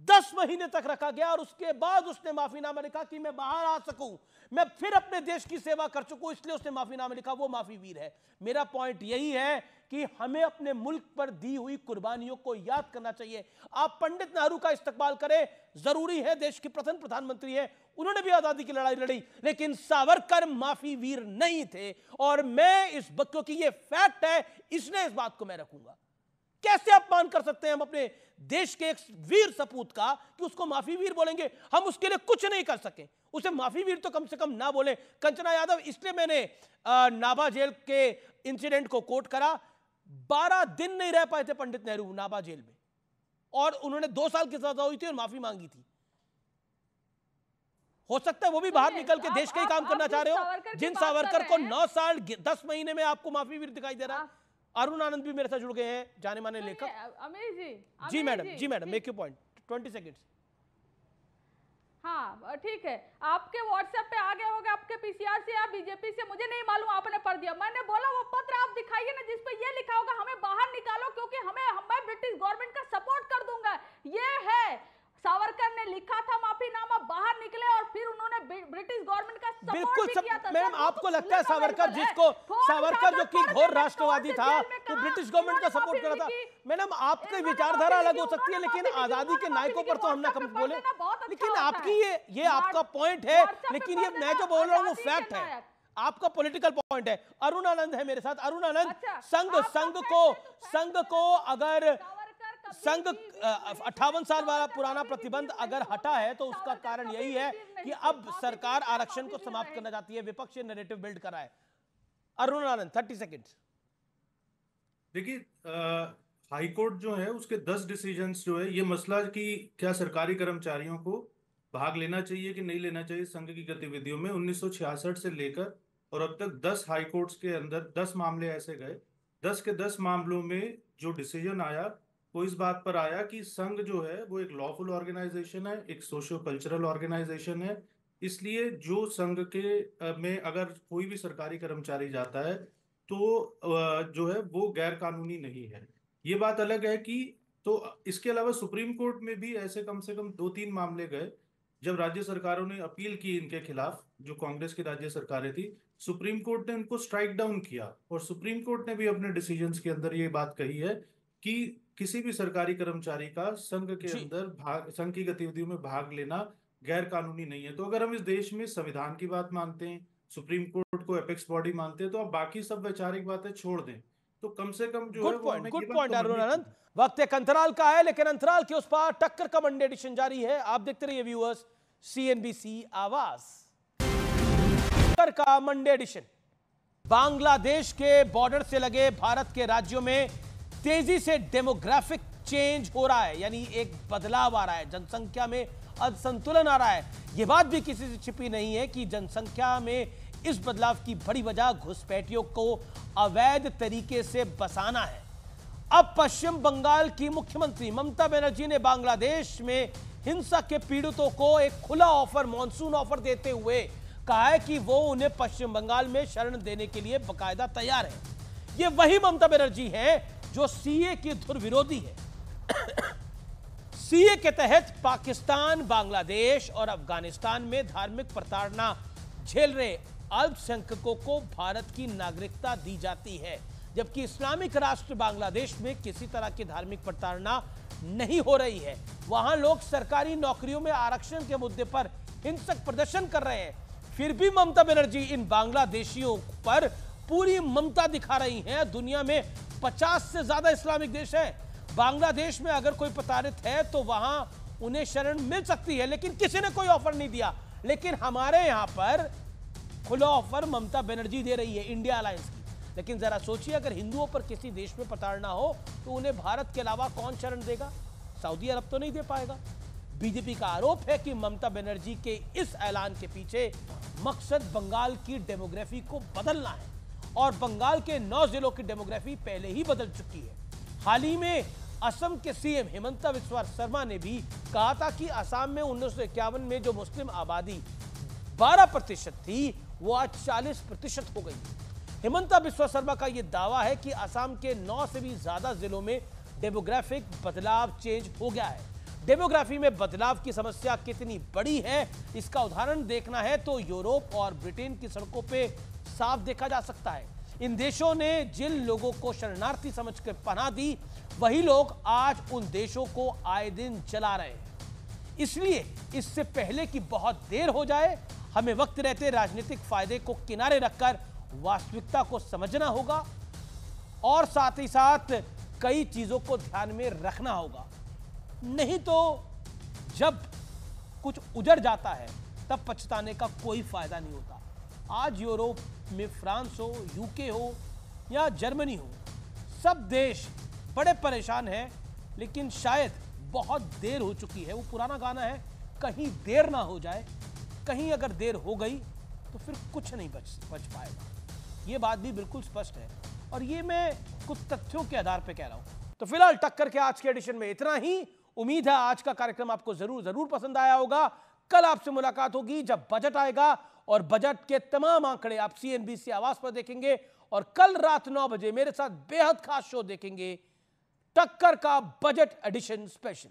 10 महीने तक रखा गया, और उसके बाद उसने माफीनामा लिखा कि मैं बाहर आ सकूं, मैं फिर अपने देश की सेवा कर चुकूं, इसलिए उसने माफीनामा लिखा। वो माफी वीर है। मेरा पॉइंट यही है कि हमें अपने मुल्क पर दी हुई कुर्बानियों को याद करना चाहिए। आप पंडित नेहरू का इस्तकबाल करें, जरूरी है, देश के प्रथम प्रधानमंत्री है, उन्होंने भी आजादी की लड़ाई लड़ी, लेकिन सावरकर माफी वीर नहीं थे। और मैं क्योंकि ये फैक्ट है इसलिए इस बात को मैं रखूंगा। कैसे अपमान कर सकते हैं हम अपने देश के एक वीर सपूत का कि उसको माफी वीर बोलेंगे? हम उसके लिए कुछ नहीं कर सके, उसे माफी वीर तो कम से कम ना बोले। कंचना यादव, इसलिए मैंने नाभा जेल के इंसिडेंट को कोट करा। 12 दिन नहीं रह पाए थे पंडित नेहरू नाभा जेल में, और उन्होंने 2 साल की सजा हुई थी और माफी मांगी थी। हो सकता है वो भी बाहर निकल के देश का ही काम करना चाह रहे हो। जिन सावरकर को 9 साल 10 महीने में आपको माफी भी दिखाई दे रहा है। अरुण आनंद भी मेरे साथ जुड़ गए हैं, जाने माने लेखक। Amir ji madam make your point, 20 seconds. हाँ ठीक है, आपके व्हाट्सएप पे आ गया होगा, आपके पीसीआर से या बीजेपी से, मुझे नहीं मालूम, आपने पढ़ दिया। मैंने बोला वो पत्र आप दिखाइए ना जिसपे ये लिखा होगा हमें बाहर निकालो क्योंकि मैं ब्रिटिश गवर्नमेंट का सपोर्ट कर दूंगा। ये है सावरकर ने लिखा था माफीनामा, बाहर निकले और फिर उन्होंने ब्रिटिश गवर्नमेंट का सपोर्ट भी किया था। मैडम आपको लगता है सावरकर सावरकर जो कि घोर राष्ट्रवादी था वो ब्रिटिश गवर्नमेंट का सपोर्ट कर रहा था? मैडम आपकी विचारधारा अलग हो सकती है, लेकिन आजादी के नायकों पर तो हम ना कभी बोले। लेकिन आपकी ये आपका पॉइंट है, लेकिन ये मैं जो बोल रहा हूँ वो फैक्ट है, आपका पॉलिटिकल पॉइंट है। अरुण आनंद है मेरे साथ। अरुण आनंद, संघ को अगर संघ 58 साल वाला पुराना प्रतिबंध अगर हटा है तो उसका कारण यही है कि अब सरकार आरक्षण को समाप्त करना चाहती है, विपक्ष नैरेटिव बिल्ड कर रहा है। अरुण आनंद 30 सेकंड्स। देखिए, हाईकोर्ट जो है उसके 10 डिसीजंस जो है, ये मसला कि क्या सरकारी कर्मचारियों को भाग लेना चाहिए कि नहीं लेना चाहिए संघ की गतिविधियों में, 1966 से लेकर और अब तक 10 हाईकोर्ट्स के अंदर 10 मामले ऐसे गए। 10 के 10 मामलों में जो डिसीजन आया वो इस बात पर आया कि संघ जो है वो एक लॉफुल ऑर्गेनाइजेशन है, एक सोशियो कल्चरल ऑर्गेनाइजेशन है। इसलिए जो संघ के में अगर कोई भी सरकारी कर्मचारी जाता है तो जो है वो गैर कानूनी नहीं है। ये बात अलग है कि तो इसके अलावा सुप्रीम कोर्ट में भी ऐसे कम से कम 2-3 मामले गए जब राज्य सरकारों ने अपील की इनके खिलाफ, जो कांग्रेस की राज्य सरकारें थी। सुप्रीम कोर्ट ने इनको स्ट्राइक डाउन किया और सुप्रीम कोर्ट ने भी अपने डिसीजंस के अंदर ये बात कही है कि किसी भी सरकारी कर्मचारी का संघ के अंदर संघ की गतिविधियों में भाग लेना गैर कानूनी नहीं है। तो अगर हम इस देश में संविधान की बात मानते हैं, सुप्रीम कोर्ट को एपेक्स बॉडी मानते हैं, तो आप बाकी सब वैचारिक बातें छोड़ दें तो कम से कम जो है गुड पॉइंट अरुण आनंद। वक्त एक अंतराल का है, लेकिन अंतराल के उस पार टक्कर का मंडे एडिशन जारी है। आप देखते रहिए व्यूअर्स, CNBC आवाज। टक्कर का मंडे एडिशन। बांग्लादेश के बॉर्डर से लगे भारत के राज्यों में तेजी से डेमोग्राफिक चेंज हो रहा है, यानी एक बदलाव आ रहा है, जनसंख्या में असंतुलन आ रहा है। यह बात भी किसी से छिपी नहीं है कि जनसंख्या में इस बदलाव की बड़ी वजह घुसपैठियों को अवैध तरीके से बसाना है। अब पश्चिम बंगाल की मुख्यमंत्री ममता बनर्जी ने बांग्लादेश में हिंसा के पीड़ितों को एक खुला ऑफर, मॉनसून ऑफर देते हुए कहा है कि वो उन्हें पश्चिम बंगाल में शरण देने के लिए बकायदा तैयार है। ये वही ममता बनर्जी है जो सीए की धुर विरोधी है। सीए के तहत पाकिस्तान, बांग्लादेश और अफगानिस्तान में धार्मिक प्रताड़ना झेल रहे अल्पसंख्यकों को भारत की नागरिकता दी जाती है, जबकि इस्लामिक राष्ट्र बांग्लादेश में किसी तरह की धार्मिक प्रताड़ना नहीं हो रही है। वहां लोग सरकारी नौकरियों में आरक्षण के मुद्दे पर हिंसक प्रदर्शन कर रहे हैं। फिर भी ममता बनर्जी इन बांग्लादेशियों पर पूरी ममता दिखा रही हैं। दुनिया में 50 से ज्यादा इस्लामिक देश हैं। बांग्लादेश में अगर कोई प्रताड़ित है तो वहां उन्हें शरण मिल सकती है, लेकिन किसी ने कोई ऑफर नहीं दिया। लेकिन हमारे यहां पर खुला ऑफर ममता बनर्जी दे रही है इंडिया अलायंस की। लेकिन जरा सोचिए, अगर हिंदुओं पर किसी देश में प्रताड़ना हो तो उन्हें भारत के अलावा कौन शरण देगा? सऊदी अरब तो नहीं दे पाएगा। बीजेपी का आरोप है कि ममता बनर्जी के इस ऐलान के पीछे मकसद बंगाल की डेमोग्राफी को बदलना है, और बंगाल के 9 जिलों की डेमोग्राफी पहले ही बदल चुकी है। हाल ही में असम के सीएम हिमंता बिस्वा शर्मा ने भी कहा था कि असम में 1951 में जो मुस्लिम आबादी 12% थी वो आज 40% हो गई। हिमंता बिस्वा शर्मा का यह दावा है कि असम के 9 से भी ज्यादा जिलों में डेमोग्राफिक बदलाव चेंज हो गया है। डेमोग्राफी में बदलाव की समस्या कितनी बड़ी है, इसका उदाहरण देखना है तो यूरोप और ब्रिटेन की सड़कों पे साफ देखा जा सकता है। इन देशों ने जिन लोगों को शरणार्थी समझकर पनाह दी, वही लोग आज उन देशों को आए दिन जला रहे हैं। इसलिए इससे पहले कि बहुत देर हो जाए, हमें वक्त रहते राजनीतिक फायदे को किनारे रखकर वास्तविकता को समझना होगा और साथ ही साथ कई चीजों को ध्यान में रखना होगा। नहीं तो जब कुछ उजड़ जाता है तब पछताने का कोई फायदा नहीं होता। आज यूरोप में फ्रांस हो, यूके हो या जर्मनी हो, सब देश बड़े परेशान हैं, लेकिन शायद बहुत देर हो चुकी है। वो पुराना गाना है, कहीं देर ना हो जाए, कहीं अगर देर हो गई तो फिर कुछ नहीं बच पाएगा। ये बात भी बिल्कुल स्पष्ट है और ये मैं कुछ तथ्यों के आधार पे कह रहा हूं। तो फिलहाल टक्कर के आज के एडिशन में इतना ही। उम्मीद है आज का कार्यक्रम आपको जरूर पसंद आया होगा। कल आपसे मुलाकात होगी जब बजट आएगा और बजट के तमाम आंकड़े आप CNBC आवाज पर देखेंगे और कल रात 9 बजे मेरे साथ बेहद खास शो देखेंगे, टक्कर का बजट एडिशन स्पेशल।